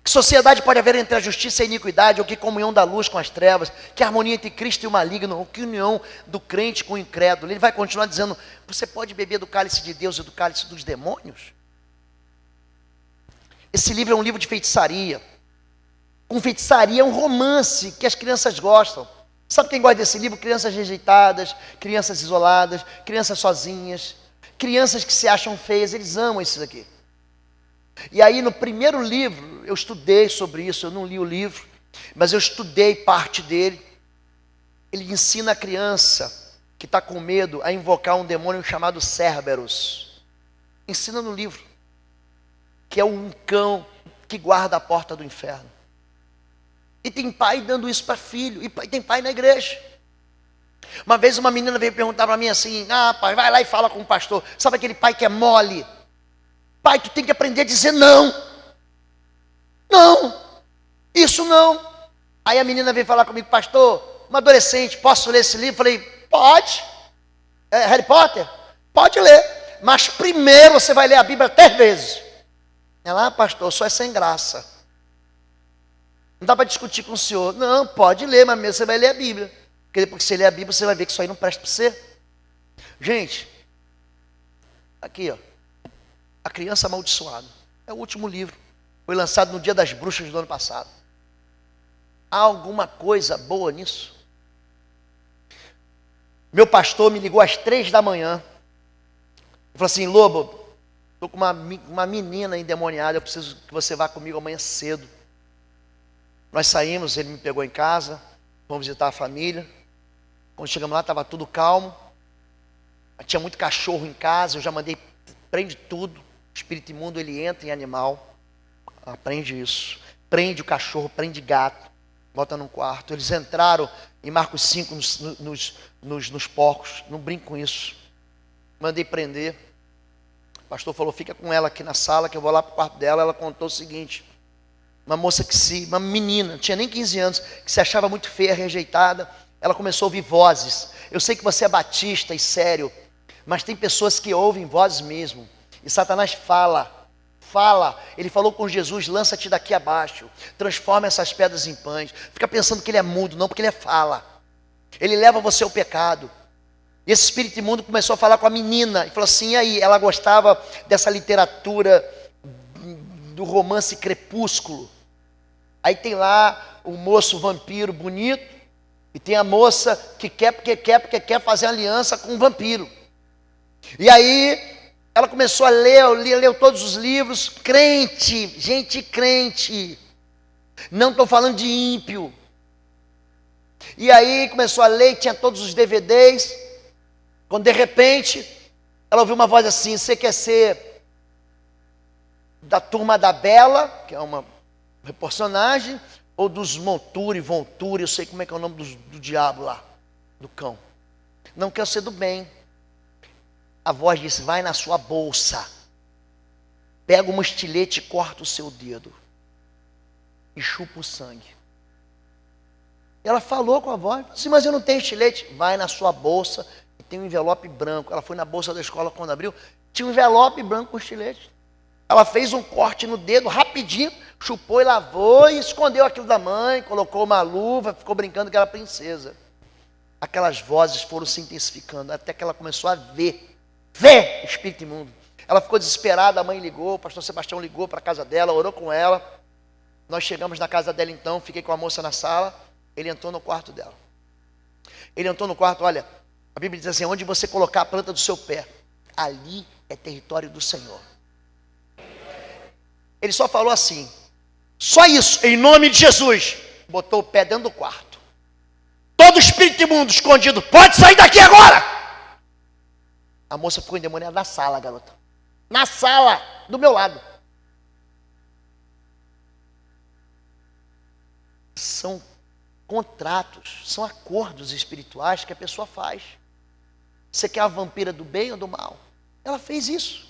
Que sociedade pode haver entre a justiça e a iniquidade, ou que comunhão da luz com as trevas, que harmonia entre Cristo e o maligno, ou que união do crente com o incrédulo. Ele vai continuar dizendo, você pode beber do cálice de Deus e do cálice dos demônios? Esse livro é um livro de feitiçaria. Com feitiçaria é um romance que as crianças gostam. Sabe quem gosta desse livro? Crianças rejeitadas, crianças isoladas, crianças sozinhas, crianças que se acham feias, eles amam esses aqui. E aí no primeiro livro, eu estudei sobre isso, eu não li o livro, mas eu estudei parte dele. Ele ensina a criança que está com medo a invocar um demônio chamado Cerberus. Ensina no livro, que é um cão que guarda a porta do inferno. E tem pai dando isso para filho, e tem pai na igreja. Uma vez uma menina veio perguntar para mim assim, pai, vai lá e fala com o pastor. Sabe aquele pai que é mole? Pai, tu tem que aprender a dizer não. Não, isso não. Aí a menina veio falar comigo, pastor, uma adolescente, posso ler esse livro? Falei, pode. É Harry Potter? Pode ler. Mas primeiro você vai ler a Bíblia 3 vezes. Ela, pastor, só é sem graça. Não dá para discutir com o senhor. Não, pode ler, mas mesmo você vai ler a Bíblia. Porque depois que você ler a Bíblia, você vai ver que isso aí não presta para você. Gente, aqui, ó. A Criança Amaldiçoada. É o último livro. Foi lançado no Dia das Bruxas do ano passado. Há alguma coisa boa nisso? Meu pastor me ligou às 3 da manhã. Ele falou assim, Lobo, estou com uma menina endemoniada, eu preciso que você vá comigo amanhã cedo. Nós saímos, ele me pegou em casa, fomos visitar a família. Quando chegamos lá, estava tudo calmo. Tinha muito cachorro em casa, eu já mandei, prende tudo. O espírito imundo, ele entra em animal. Aprende isso. Prende o cachorro, prende gato. Bota num quarto. Eles entraram em Marcos 5 nos porcos. Não brinco com isso. Mandei prender. O pastor falou, fica com ela aqui na sala, que eu vou lá para o quarto dela. Ela contou o seguinte. Uma moça uma menina, não tinha nem 15 anos, que se achava muito feia, rejeitada. Ela começou a ouvir vozes. Eu sei que você é batista e sério, mas tem pessoas que ouvem vozes mesmo. E Satanás fala. Ele falou com Jesus, lança-te daqui abaixo, transforma essas pedras em pães. Fica pensando que ele é mudo, não, porque ele fala. Ele leva você ao pecado. E esse espírito imundo começou a falar com a menina, e falou assim, e aí? Ela gostava dessa literatura do romance Crepúsculo. Aí tem lá o moço vampiro bonito, e tem a moça que quer porque quer fazer aliança com um vampiro. E aí ela começou a leu todos os livros, crente, gente crente. Não estou falando de ímpio. E aí começou a ler, tinha todos os DVDs. Quando de repente ela ouviu uma voz assim, você quer ser da turma da Bela, que é uma personagem, ou dos Monturi, eu sei como é que é o nome do diabo lá, do cão. Não quero ser do bem. A voz disse, vai na sua bolsa, pega uma estilete e corta o seu dedo, e chupa o sangue. Ela falou com a voz, disse, mas eu não tenho estilete. Vai na sua bolsa, e tem um envelope branco. Ela foi na bolsa da escola quando abriu, tinha um envelope branco com estilete. Ela fez um corte no dedo, rapidinho, chupou e lavou, e escondeu aquilo da mãe, colocou uma luva, ficou brincando que era princesa. Aquelas vozes foram se intensificando, até que ela começou a ver espírito imundo. Ela ficou desesperada, a mãe ligou, o pastor Sebastião ligou para a casa dela, orou com ela. Nós chegamos na casa dela então, fiquei com a moça na sala, ele entrou no quarto dela. Ele entrou no quarto, olha, a Bíblia diz assim, onde você colocar a planta do seu pé, ali é território do Senhor. Ele só falou assim, só isso, em nome de Jesus. Botou o pé dentro do quarto. Todo espírito imundo escondido, pode sair daqui agora! A moça ficou endemoniada na sala, garota. Na sala, do meu lado. São contratos, são acordos espirituais que a pessoa faz. Você quer a vampira do bem ou do mal? Ela fez isso.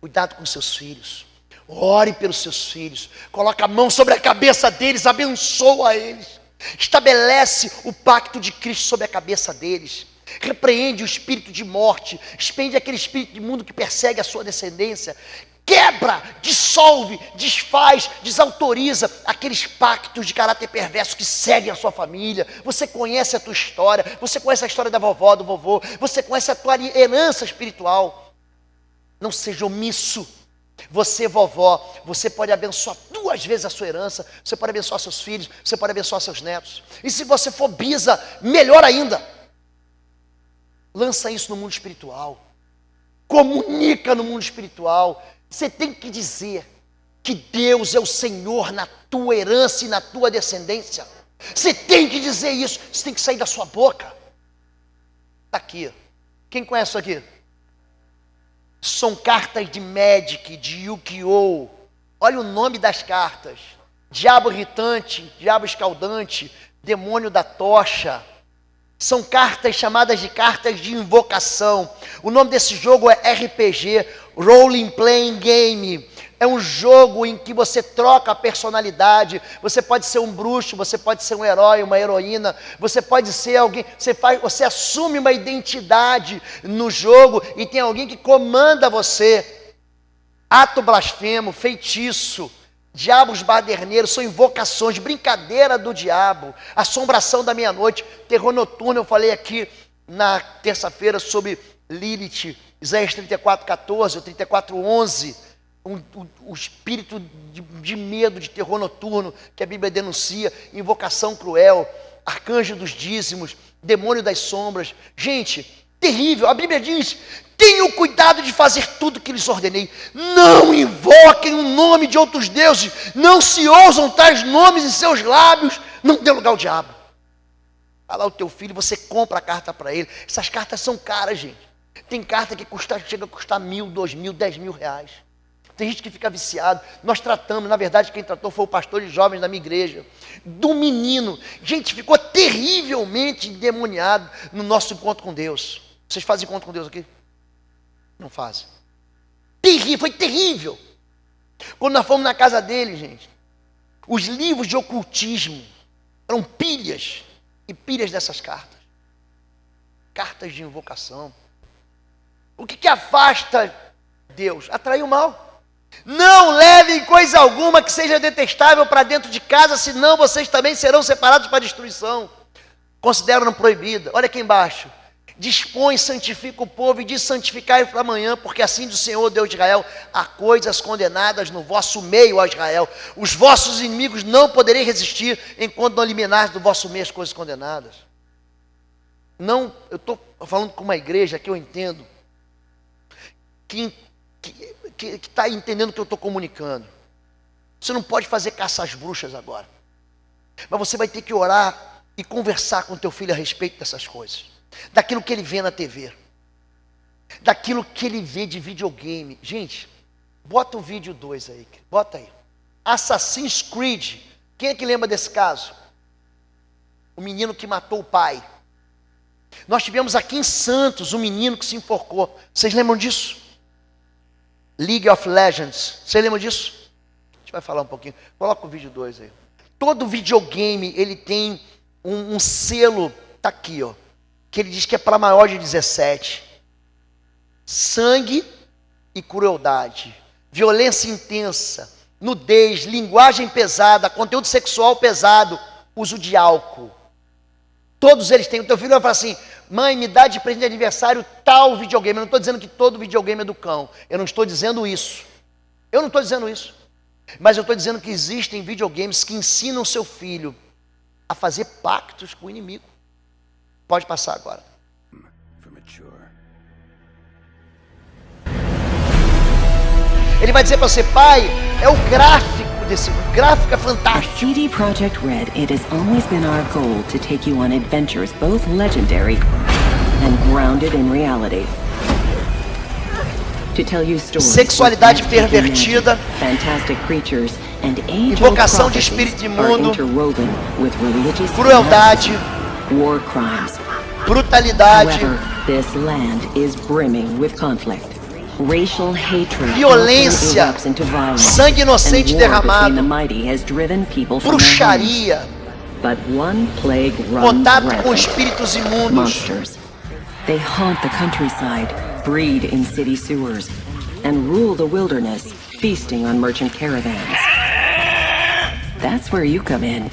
Cuidado com seus filhos. Ore pelos seus filhos. Coloca a mão sobre a cabeça deles, abençoa eles. Estabelece o pacto de Cristo sobre a cabeça deles. Repreende o espírito de morte, expende aquele espírito imundo que persegue a sua descendência, quebra, dissolve, desfaz, desautoriza aqueles pactos de caráter perverso que seguem a sua família. Você conhece a tua história, você conhece a história da vovó, do vovô, você conhece a tua herança espiritual. Não seja omisso. Você, vovó, você pode abençoar 2 vezes a sua herança, você pode abençoar seus filhos, você pode abençoar seus netos. E se você for bisa, melhor ainda. Lança isso no mundo espiritual. Comunica no mundo espiritual. Você tem que dizer que Deus é o Senhor na tua herança e na tua descendência. Você tem que dizer isso. Isso tem que sair da sua boca. Está aqui. Quem conhece isso aqui? São cartas de Magic, de Yu-Gi-Oh! Olha o nome das cartas. Diabo irritante, diabo escaldante, demônio da tocha. São cartas chamadas de cartas de invocação. O nome desse jogo é RPG, Role Playing Game. É um jogo em que você troca a personalidade. Você pode ser um bruxo, você pode ser um herói, uma heroína. Você pode ser alguém, você assume uma identidade no jogo e tem alguém que comanda você. Ato blasfemo, feitiço, diabos baderneiros, são invocações, brincadeira do diabo, assombração da meia-noite, terror noturno. Eu falei aqui na terça-feira sobre Lilith, Isaías 34:14 ou 34:11, o espírito de medo, de terror noturno que a Bíblia denuncia, invocação cruel. arcanjo dos dízimos, demônio das sombras. Gente, terrível. A Bíblia diz: tenham cuidado de fazer tudo o que lhes ordenei. Não invoquem o nome de outros deuses. Não se ousam tais nomes em seus lábios. Não dê lugar ao diabo. Vai lá o teu filho, você compra a carta para ele. Essas cartas são caras, gente. Tem carta que chega a custar 1.000, 2.000, 10.000 reais. Tem gente que fica viciado. Nós tratamos, na verdade, quem tratou foi o pastor de jovens da minha igreja. Do menino. Gente, ficou terrivelmente endemoniado no nosso encontro com Deus. Vocês fazem encontro com Deus aqui? Não fazem. Terrível, foi terrível. Quando nós fomos na casa dele, gente, os livros de ocultismo eram pilhas e pilhas dessas cartas. Cartas de invocação. O que afasta Deus? Atrair o mal. Não levem coisa alguma que seja detestável para dentro de casa, senão vocês também serão separados para destruição. Consideram proibida. Olha aqui embaixo. Dispõe, santifica o povo e diz: santificai para amanhã, porque assim diz o Senhor Deus de Israel: há coisas condenadas no vosso meio, ó Israel. Os vossos inimigos não poderem resistir enquanto não eliminares do vosso meio as coisas condenadas. Não, eu estou falando com uma igreja que eu entendo, que está entendendo o que eu estou comunicando. Você não pode fazer caça às bruxas agora, mas você vai ter que orar e conversar com teu filho a respeito dessas coisas, daquilo que ele vê na TV, daquilo que ele vê de videogame. Gente, bota o vídeo 2 aí, bota aí. Assassin's Creed. Quem é que lembra desse caso? O menino que matou o pai. Nós tivemos aqui em Santos um menino que se enforcou. Vocês lembram disso? League of Legends. Vocês lembram disso? A gente vai falar um pouquinho. Coloca o vídeo 2 aí. Todo videogame, ele tem um selo, tá aqui, ó, que ele diz que é para maior de 17. Sangue e crueldade. Violência intensa. Nudez, linguagem pesada, conteúdo sexual pesado, uso de álcool. Todos eles têm. O teu filho vai falar assim: mãe, me dá de presente de aniversário tal videogame. Eu não estou dizendo que todo videogame é do cão. Eu não estou dizendo isso. Eu não estou dizendo isso. Mas eu estou dizendo que existem videogames que ensinam o seu filho a fazer pactos com o inimigo. Pode passar agora. Ele vai dizer para você: pai, é o gráfico desse. O gráfico é fantástico. At CD Projekt Red, it has always been our goal to take you on adventures both legendary and grounded in reality. To tell you stories Sexualidade pervertida, fantastic creatures and age-old invocação de prophecies espírito are imundo, interwoven with religious crueldade, war crimes. brutalidade, However, this land is brimming with conflict. Racial hatred violência, erupts into violence, sangue inocente and war derramado, between the mighty has driven people from their homes. bruxaria, But one plague runs contato com rampant. espíritos imundos, Monsters. They haunt the countryside, breed in city sewers, and rule the wilderness, feasting on merchant caravans. That's where you come in.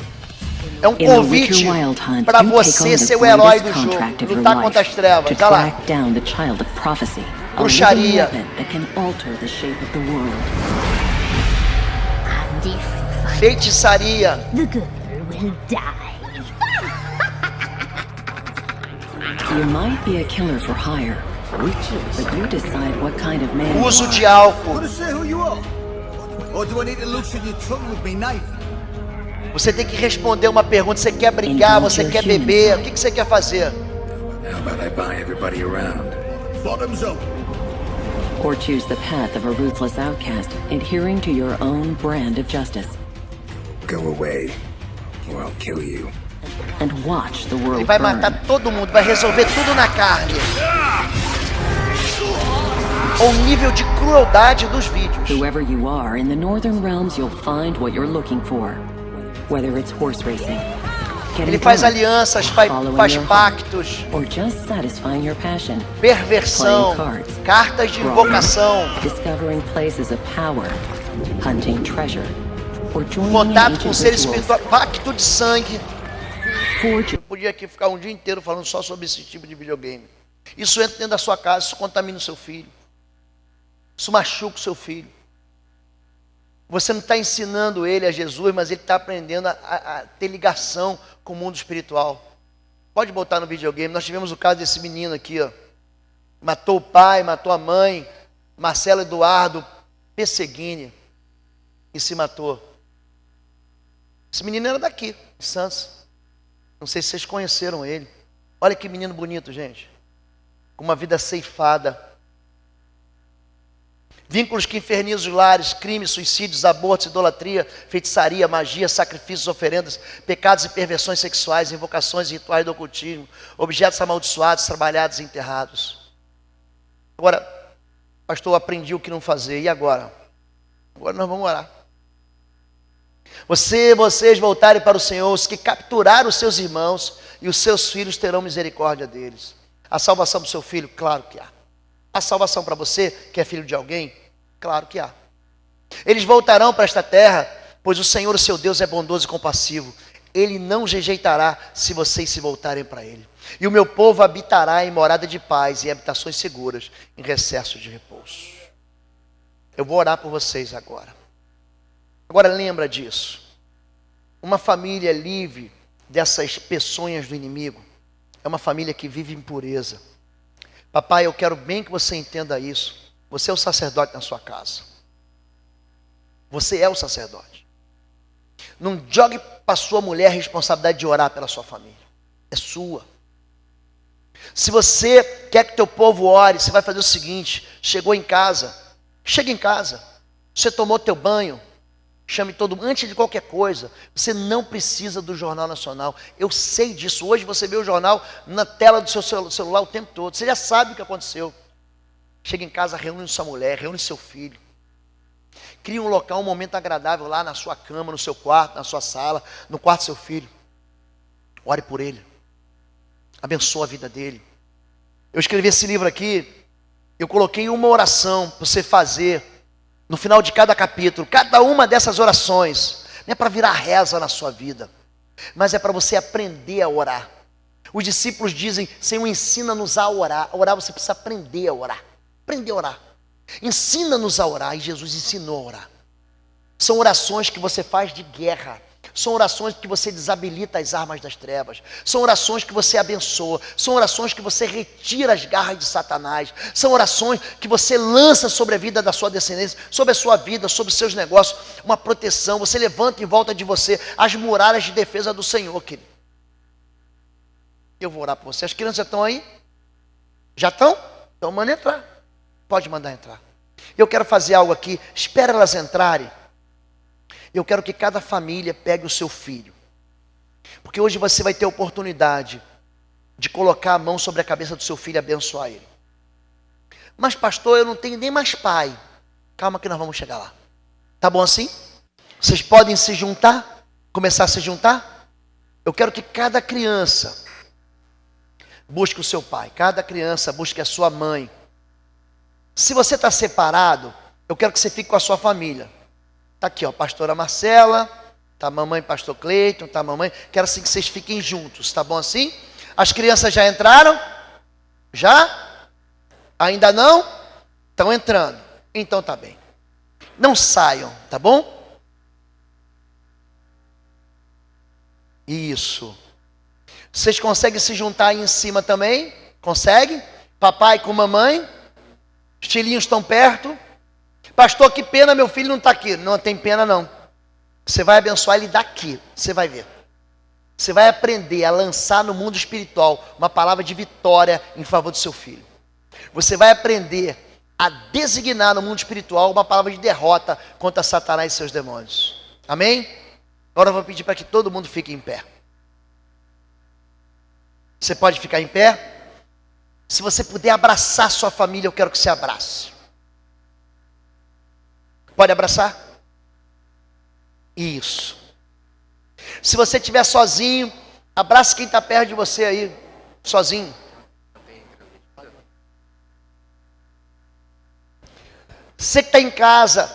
é um In the Witcher convite Wild Hunt, para you take on você the ser o herói do greatest jogo, contract of your lutar contra as life trevas. to Vai lá. track down the child of prophecy, a living Bruxaria. weapon that can alter the shape of the world. Feitiçaria, The good will die. You might be a killer for hire, but you decide what kind of man you uso are. de álcool. Você tem que responder uma pergunta: você quer brigar, você quer beber, o que você quer fazer? Or choose the path of a ruthless outcast, adhering to your own brand of justice. Go away, or I'll kill you. And watch the Ele world vai burn. matar todo mundo, vai resolver tudo na carne. O nível de crueldade dos vídeos. Whoever you are, in the Northern Realms you'll find what you're looking for. Whether it's horse racing, getting Ele faz drunk, alianças, following faz your heart, pactos, or just satisfying your passion. perversão, Playing cards, cartas de invocação, discovering places of power, hunting treasure, or joining contato ancient com seres rituals, espirituais, pacto de sangue. forging Eu podia aqui ficar um dia inteiro falando só sobre esse tipo de videogame. Isso entra dentro da sua casa, isso contamina o seu filho. Isso machuca o seu filho. Você não está ensinando ele a Jesus, mas ele está aprendendo a ter ligação com o mundo espiritual. Pode botar no videogame. Nós tivemos o caso desse menino aqui, ó. Matou o pai, matou a mãe, Marcelo Eduardo Pesseguini, e se matou. Esse menino era daqui, de Santos. Não sei se vocês conheceram ele. Olha que menino bonito, gente. Com uma vida ceifada. Vínculos que infernizam os lares, crimes, suicídios, abortos, idolatria, feitiçaria, magia, sacrifícios, oferendas, pecados e perversões sexuais, invocações e rituais do ocultismo, objetos amaldiçoados, trabalhados e enterrados. Agora, pastor, eu aprendi o que não fazer. E agora? Agora nós vamos orar. Vocês voltarem para o Senhor, os que capturaram os seus irmãos e os seus filhos terão misericórdia deles. A salvação do seu filho? Claro que há. A salvação para você, que é filho de alguém? Claro que há. Eles voltarão para esta terra, pois o Senhor, o seu Deus, é bondoso e compassivo. Ele não rejeitará se vocês se voltarem para Ele. E o meu povo habitará em morada de paz e habitações seguras, em recesso de repouso. Eu vou orar por vocês agora. Agora lembra disso. Uma família livre dessas peçonhas do inimigo é uma família que vive em pureza. Papai, eu quero bem que você entenda isso. Você é o sacerdote na sua casa. Você é o sacerdote. Não jogue para sua mulher a responsabilidade de orar pela sua família. É sua. Se você quer que teu povo ore, você vai fazer o seguinte: chegou em casa, chega em casa, você tomou teu banho, chame todo mundo, antes de qualquer coisa. Você não precisa do Jornal Nacional. Eu sei disso. Hoje você vê o jornal na tela do seu celular o tempo todo. Você já sabe o que aconteceu. Chega em casa, reúne sua mulher, reúne seu filho. Cria um local, um momento agradável lá na sua cama, no seu quarto, na sua sala, no quarto do seu filho. Ore por ele. Abençoa a vida dele. Eu escrevi esse livro aqui, eu coloquei uma oração para você fazer no final de cada capítulo. Cada uma dessas orações não é para virar reza na sua vida, mas é para você aprender a orar. Os discípulos dizem: Senhor, ensina-nos a orar. A orar, você precisa aprender a orar. Aprender a orar. Ensina-nos a orar. E Jesus ensinou a orar. São orações que você faz de guerra. São orações que você desabilita as armas das trevas. São orações que você abençoa. São orações que você retira as garras de Satanás. São orações que você lança sobre a vida da sua descendência, sobre a sua vida, sobre os seus negócios, uma proteção. Você levanta em volta de você as muralhas de defesa do Senhor, querido. Eu vou orar por você. As crianças já estão aí? Já estão? Então manda entrar. Pode mandar entrar. Eu quero fazer algo aqui. Espera elas entrarem. Eu quero que cada família pegue o seu filho. Porque hoje você vai ter a oportunidade de colocar a mão sobre a cabeça do seu filho e abençoar ele. Mas pastor, eu não tenho nem mais pai. Calma que nós vamos chegar lá. Tá bom assim? Vocês podem se juntar? Começar a se juntar? Eu quero que cada criança busque o seu pai. Cada criança busque a sua mãe. Se você está separado, eu quero que você fique com a sua família. Está aqui, ó, pastora Marcela, está a mamãe, pastor Cleiton, está a mamãe. Quero assim que vocês fiquem juntos, tá bom assim? As crianças já entraram? Já? Ainda não? Estão entrando. Então tá bem. Não saiam, tá bom? Isso. Vocês conseguem se juntar aí em cima também? Conseguem? Papai com mamãe? Os filhinhos estão perto? Pastor, que pena, meu filho não está aqui. Não tem pena não. Você vai abençoar ele daqui. Você vai ver. Você vai aprender a lançar no mundo espiritual uma palavra de vitória em favor do seu filho. Você vai aprender a designar no mundo espiritual uma palavra de derrota contra Satanás e seus demônios. Amém? Agora eu vou pedir para que todo mundo fique em pé. Você pode ficar em pé? Se você puder abraçar sua família, eu quero que você abrace. Pode abraçar? Isso. Se você estiver sozinho, abrace quem está perto de você aí, sozinho. Você que está em casa,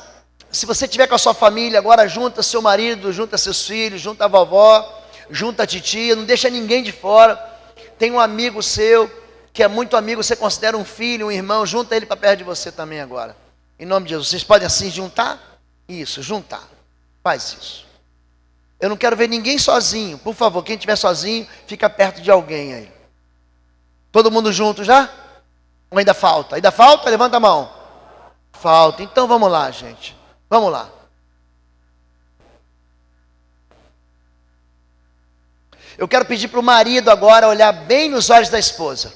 se você estiver com a sua família, agora junta seu marido, junta seus filhos, junta a vovó, junta a titia, não deixa ninguém de fora. Tem um amigo seu, que é muito amigo, você considera um filho, um irmão, junta ele para perto de você também agora. Em nome de Jesus, vocês podem assim juntar? Isso, juntar. Faz isso. Eu não quero ver ninguém sozinho. Por favor, quem estiver sozinho, fica perto de alguém aí. Todo mundo junto já? Ou ainda falta? Ainda falta? Levanta a mão. Falta. Então vamos lá, gente. Vamos lá. Eu quero pedir para o marido agora olhar bem nos olhos da esposa.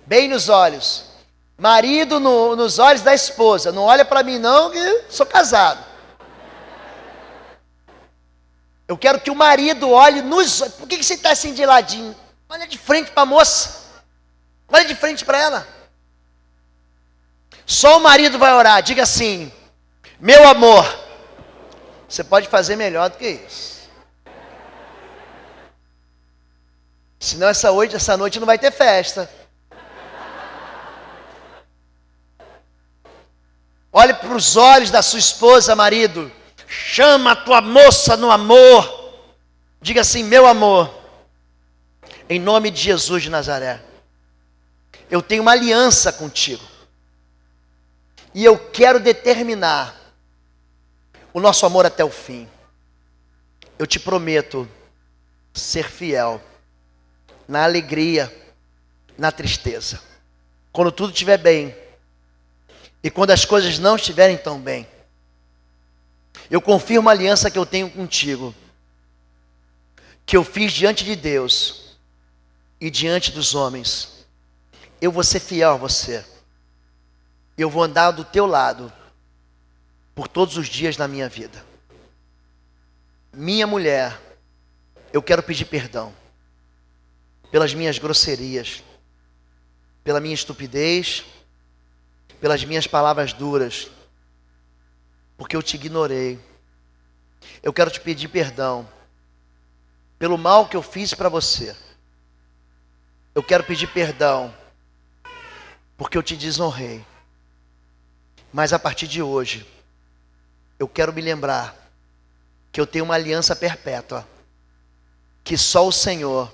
Bem nos olhos. Marido nos olhos da esposa. Não olha para mim não, que sou casado. Eu quero que o marido olhe nos olhos. Por que você está assim de ladinho? Olha de frente para a moça. Olha de frente para ela. Só o marido vai orar. Diga assim: meu amor. Você pode fazer melhor do que isso. Senão essa noite não vai ter festa. Olhe para os olhos da sua esposa, marido. Chama a tua moça no amor. Diga assim: meu amor, em nome de Jesus de Nazaré, eu tenho uma aliança contigo. E eu quero determinar o nosso amor até o fim. Eu te prometo ser fiel na alegria, na tristeza, quando tudo estiver bem e quando as coisas não estiverem tão bem. Eu confirmo a aliança que eu tenho contigo, que eu fiz diante de Deus e diante dos homens. Eu vou ser fiel a você. Eu vou andar do teu lado por todos os dias da minha vida. Minha mulher, eu quero pedir perdão pelas minhas grosserias, pela minha estupidez, pelas minhas palavras duras, porque eu te ignorei. Eu quero te pedir perdão pelo mal que eu fiz para você. Eu quero pedir perdão porque eu te desonrei. Mas a partir de hoje, eu quero me lembrar que eu tenho uma aliança perpétua, que só o Senhor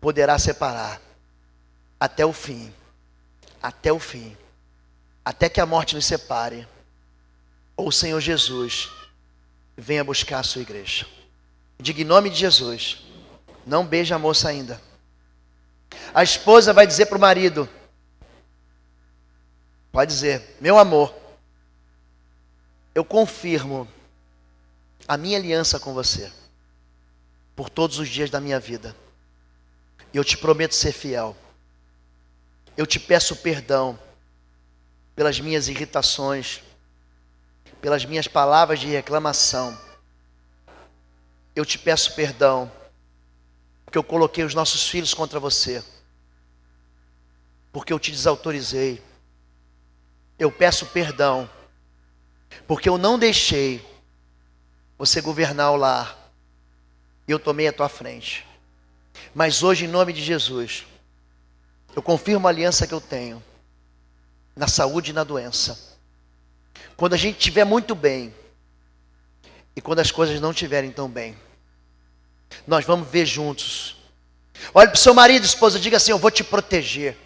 poderá separar até o fim, até o fim, até que a morte nos separe, ou o Senhor Jesus venha buscar a sua igreja. Diga em nome de Jesus, não beije a moça ainda. A esposa vai dizer para o marido, pode dizer: meu amor, eu confirmo a minha aliança com você por todos os dias da minha vida. E eu te prometo ser fiel. Eu te peço perdão pelas minhas irritações, pelas minhas palavras de reclamação. Eu te peço perdão porque eu coloquei os nossos filhos contra você, porque eu te desautorizei. Eu peço perdão porque eu não deixei você governar o lar e eu tomei a tua frente. Mas hoje, em nome de Jesus, eu confirmo a aliança que eu tenho na saúde e na doença. Quando a gente estiver muito bem e quando as coisas não estiverem tão bem, nós vamos ver juntos. Olhe para o seu marido, esposa, diga assim: eu vou te proteger,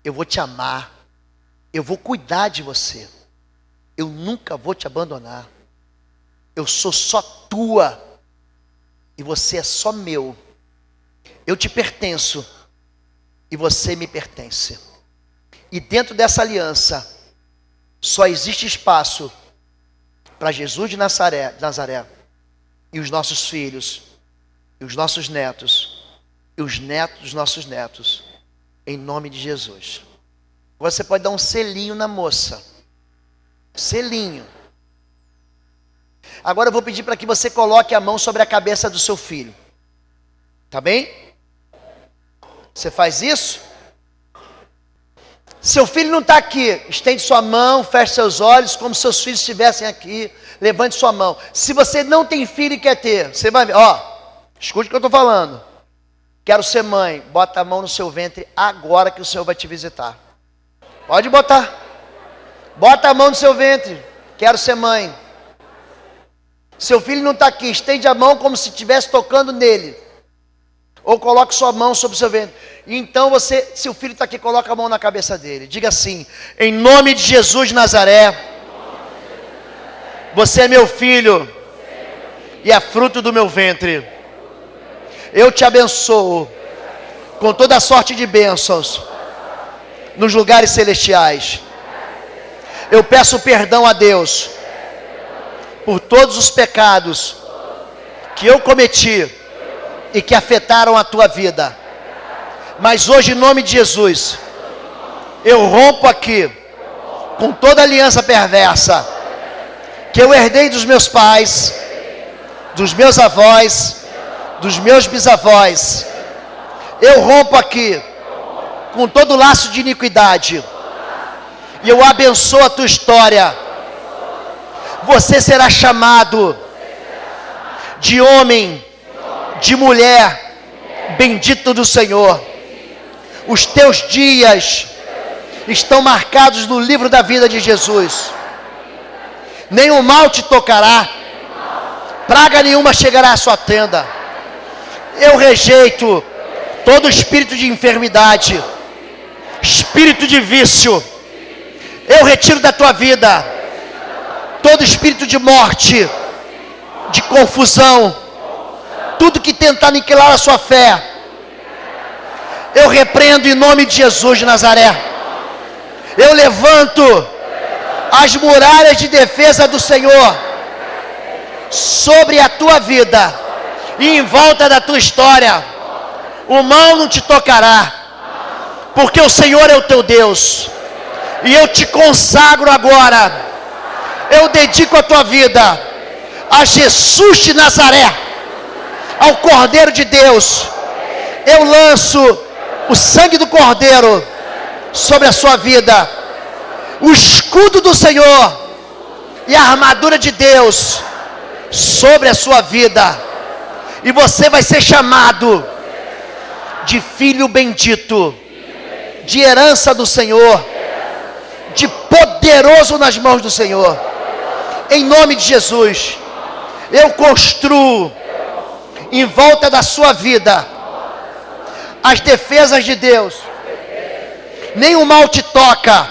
eu vou te amar, eu vou cuidar de você, eu nunca vou te abandonar, eu sou só tua e você é só meu. Eu te pertenço e você me pertence. E dentro dessa aliança só existe espaço para Jesus de Nazaré e os nossos filhos, e os nossos netos, e os netos dos nossos netos, em nome de Jesus. Você pode dar um selinho na moça. Selinho. Agora eu vou pedir para que você coloque a mão sobre a cabeça do seu filho. Tá bem? Você faz isso? Seu filho não está aqui. Estende sua mão, feche seus olhos, como se seus filhos estivessem aqui. Levante sua mão. Se você não tem filho e quer ter, você vai ver. Ó, escute o que eu estou falando. Quero ser mãe. Bota a mão no seu ventre agora que o Senhor vai te visitar. Pode botar. Bota a mão no seu ventre. Quero ser mãe. Seu filho não está aqui. Estende a mão como se estivesse tocando nele. Ou coloque sua mão sobre o seu ventre. E então você, se o filho está aqui, coloca a mão na cabeça dele. Diga assim: em nome de Jesus de Nazaré, você é meu filho e é fruto do meu ventre. Eu te abençoo com toda sorte de bênçãos nos lugares celestiais. Eu peço perdão a Deus por todos os pecados que eu cometi e que afetaram a tua vida. Mas hoje, em nome de Jesus, eu rompo aqui com toda aliança perversa que eu herdei dos meus pais, dos meus avós, dos meus bisavós. Eu rompo aqui com todo laço de iniquidade e eu abençoo a tua história. Você será chamado de homem, de mulher, bendito do Senhor. Os teus dias estão marcados no livro da vida de Jesus. Nenhum mal te tocará, praga nenhuma chegará à sua tenda. Eu rejeito todo espírito de enfermidade, espírito de vício. Eu retiro da tua vida todo espírito de morte, de confusão, tudo que tenta aniquilar a sua fé. Eu repreendo em nome de Jesus de Nazaré. Eu levanto as muralhas de defesa do Senhor sobre a tua vida e em volta da tua história. O mal não te tocará, porque o Senhor é o teu Deus. E eu te consagro agora, eu dedico a tua vida a Jesus de Nazaré, ao Cordeiro de Deus. Eu lanço o sangue do Cordeiro sobre a sua vida, o escudo do Senhor e a armadura de Deus sobre a sua vida, e você vai ser chamado de filho bendito, de herança do Senhor, de poderoso nas mãos do Senhor. Em nome de Jesus, eu construo em volta da sua vida as defesas de Deus. Nenhum mal te toca,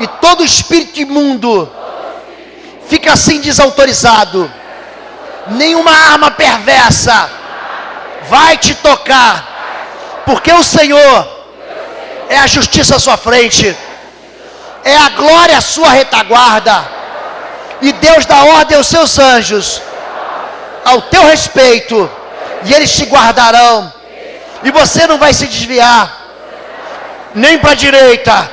e todo espírito imundo fica assim desautorizado. Nenhuma arma perversa vai te tocar, porque o Senhor é a justiça à sua frente, é a glória à sua retaguarda, e Deus dá ordem aos seus anjos ao teu respeito, e eles te guardarão, e você não vai se desviar nem para a direita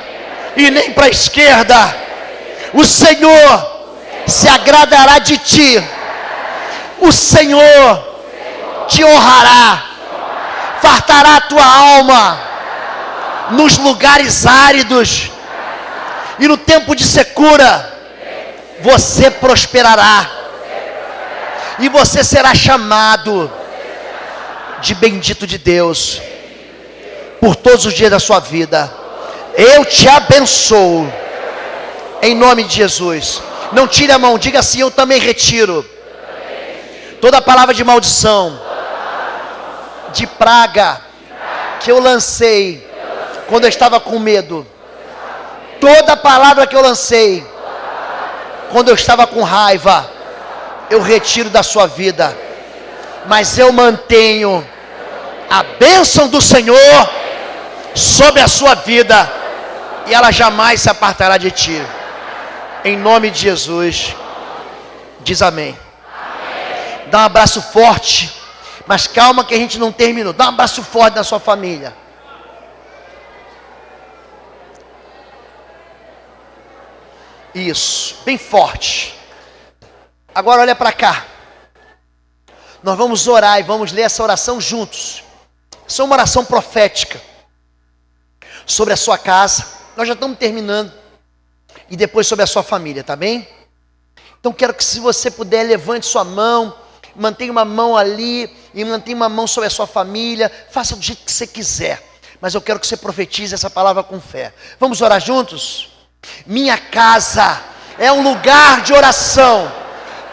e nem para a esquerda. O Senhor se agradará de ti, o Senhor te honrará, fartará a tua alma nos lugares áridos, e no tempo de secura você prosperará, e você será chamado de bendito de Deus por todos os dias da sua vida. Eu te abençoo em nome de Jesus. Não tire a mão, diga assim: eu também retiro toda palavra de maldição, de praga que eu lancei quando eu estava com medo. Toda palavra que eu lancei quando eu estava com raiva, eu retiro da sua vida. Mas eu mantenho a bênção do Senhor sobre a sua vida, e ela jamais se apartará de ti. Em nome de Jesus, diz amém. Dá um abraço forte, mas calma que a gente não terminou. Dá um abraço forte na sua família. Isso, bem forte. Agora olha para cá. Nós vamos orar e vamos ler essa oração juntos. Essa é uma oração profética sobre a sua casa. Nós já estamos terminando. E depois sobre a sua família, tá bem? Então quero que, se você puder, levante sua mão, mantenha uma mão ali e mantenha uma mão sobre a sua família. Faça do jeito que você quiser, mas eu quero que você profetize essa palavra com fé. Vamos orar juntos? Minha casa é um lugar de oração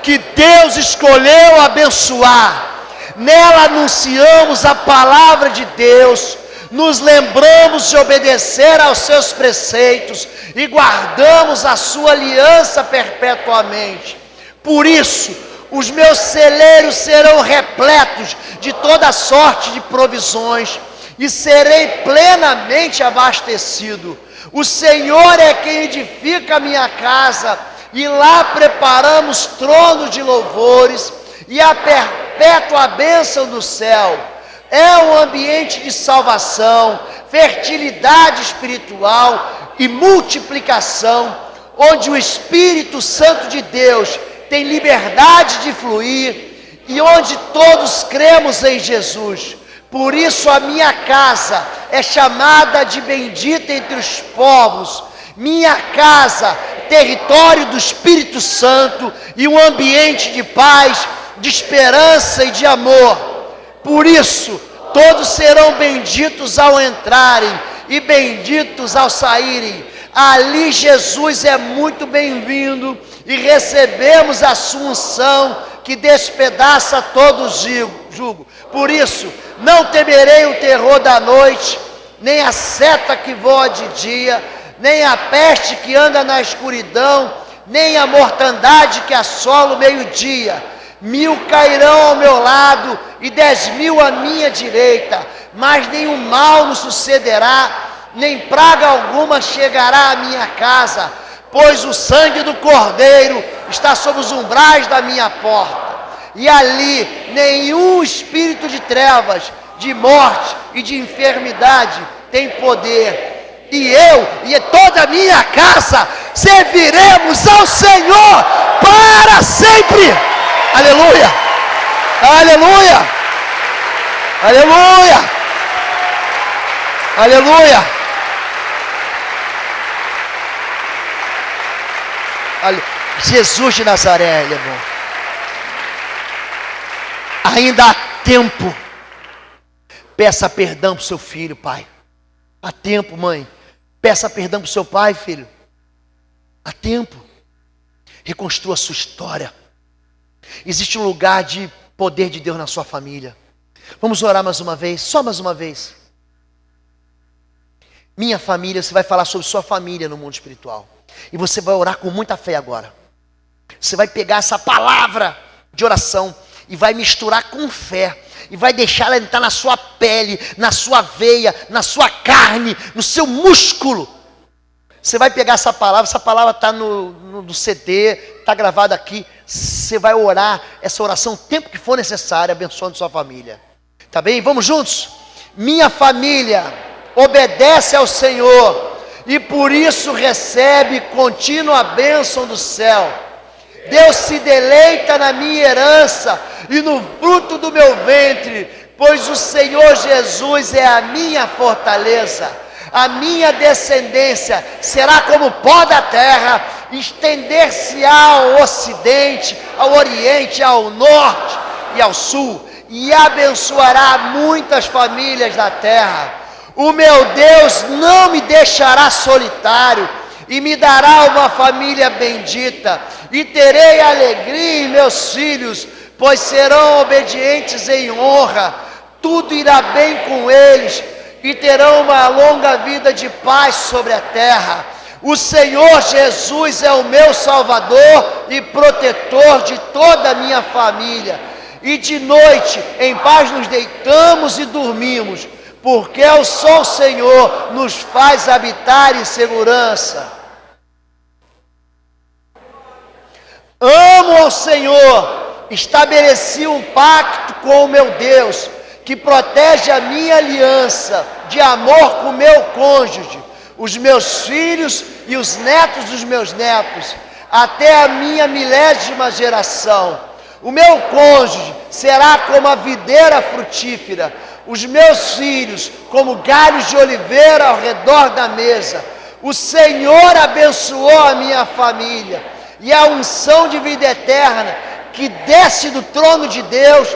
que Deus escolheu abençoar. Nela anunciamos a palavra de Deus, nos lembramos de obedecer aos seus preceitos e guardamos a sua aliança perpetuamente. Por isso, os meus celeiros serão repletos de toda sorte de provisões e serei plenamente abastecido. O Senhor é quem edifica a minha casa, e lá preparamos trono de louvores e a perpétua bênção do céu. É um ambiente de salvação, fertilidade espiritual e multiplicação, onde o Espírito Santo de Deus tem liberdade de fluir e onde todos cremos em Jesus. Por isso a minha casa é chamada de bendita entre os povos. Minha casa, território do Espírito Santo e um ambiente de paz, de esperança e de amor. Por isso, todos serão benditos ao entrarem e benditos ao saírem. Ali Jesus é muito bem-vindo e recebemos a sua unção que despedaça todo jugo. Por isso, não temerei o terror da noite, nem a seta que voa de dia, nem a peste que anda na escuridão, nem a mortandade que assola o meio-dia. 1000 cairão ao meu lado e 10.000 à minha direita, mas nenhum mal nos sucederá, nem praga alguma chegará à minha casa, pois o sangue do Cordeiro está sobre os umbrais da minha porta. E ali nenhum espírito de trevas, de morte e de enfermidade tem poder. E eu e toda a minha casa serviremos ao Senhor para sempre. Aleluia! Aleluia! Aleluia! Aleluia! Jesus de Nazaré, ele é bom. Ainda há tempo. Peça perdão para o seu filho, pai. Há tempo, mãe. Peça perdão para o seu pai, filho. Há tempo. Reconstrua a sua história. Existe um lugar de poder de Deus na sua família. Vamos orar mais uma vez, só mais uma vez. Minha família, você vai falar sobre sua família no mundo espiritual. E você vai orar com muita fé agora. Você vai pegar essa palavra de oração e vai misturar com fé. E vai deixar ela entrar na sua pele, na sua veia, na sua carne, no seu músculo. Você vai pegar essa palavra está no CD, está gravada aqui. Você vai orar essa oração o tempo que for necessário, abençoando sua família. Tá bem? Vamos juntos? Minha família obedece ao Senhor e por isso recebe contínua bênção do céu. Deus se deleita na minha herança e no fruto do meu ventre, pois o Senhor Jesus é a minha fortaleza. A minha descendência será como pó da terra, estender-se-á ao ocidente, ao oriente, ao norte e ao sul, e abençoará muitas famílias da terra. O meu Deus não me deixará solitário, e me dará uma família bendita, e terei alegria em meus filhos, pois serão obedientes em honra. Tudo irá bem com eles, e terão uma longa vida de paz sobre a terra. O Senhor Jesus é o meu Salvador e protetor de toda a minha família. E de noite, em paz nos deitamos e dormimos, porque o Senhor nos faz habitar em segurança. Amo ao Senhor, estabeleci um pacto com o meu Deus, que protege a minha aliança de amor com o meu cônjuge, os meus filhos e os netos dos meus netos, até a minha 1000ª geração. O meu cônjuge será como a videira frutífera, os meus filhos como galhos de oliveira ao redor da mesa. O Senhor abençoou a minha família, e a unção de vida eterna que desce do trono de Deus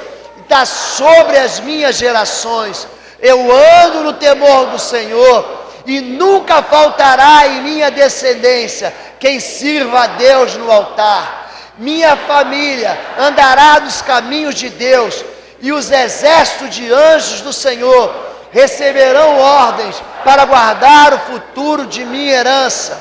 está sobre as minhas gerações. Eu ando no temor do Senhor, e nunca faltará em minha descendência quem sirva a Deus no altar. Minha família andará nos caminhos de Deus, e os exércitos de anjos do Senhor receberão ordens para guardar o futuro de minha herança.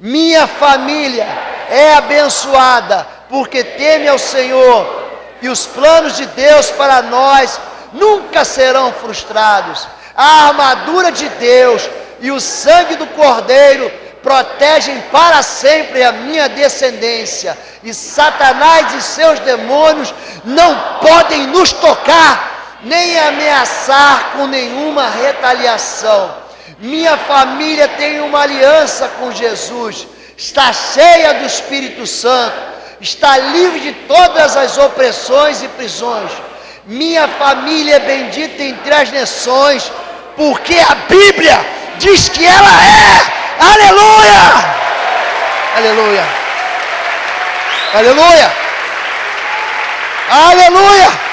Minha família é abençoada porque teme ao Senhor, e os planos de Deus para nós nunca serão frustrados. A armadura de Deus e o sangue do Cordeiro protegem para sempre a minha descendência, e Satanás e seus demônios não podem nos tocar, nem ameaçar com nenhuma retaliação. Minha família tem uma aliança com Jesus, está cheia do Espírito Santo, está livre de todas as opressões e prisões. Minha família é bendita entre as nações, porque a Bíblia diz que ela é. Aleluia! Aleluia! Aleluia! Aleluia!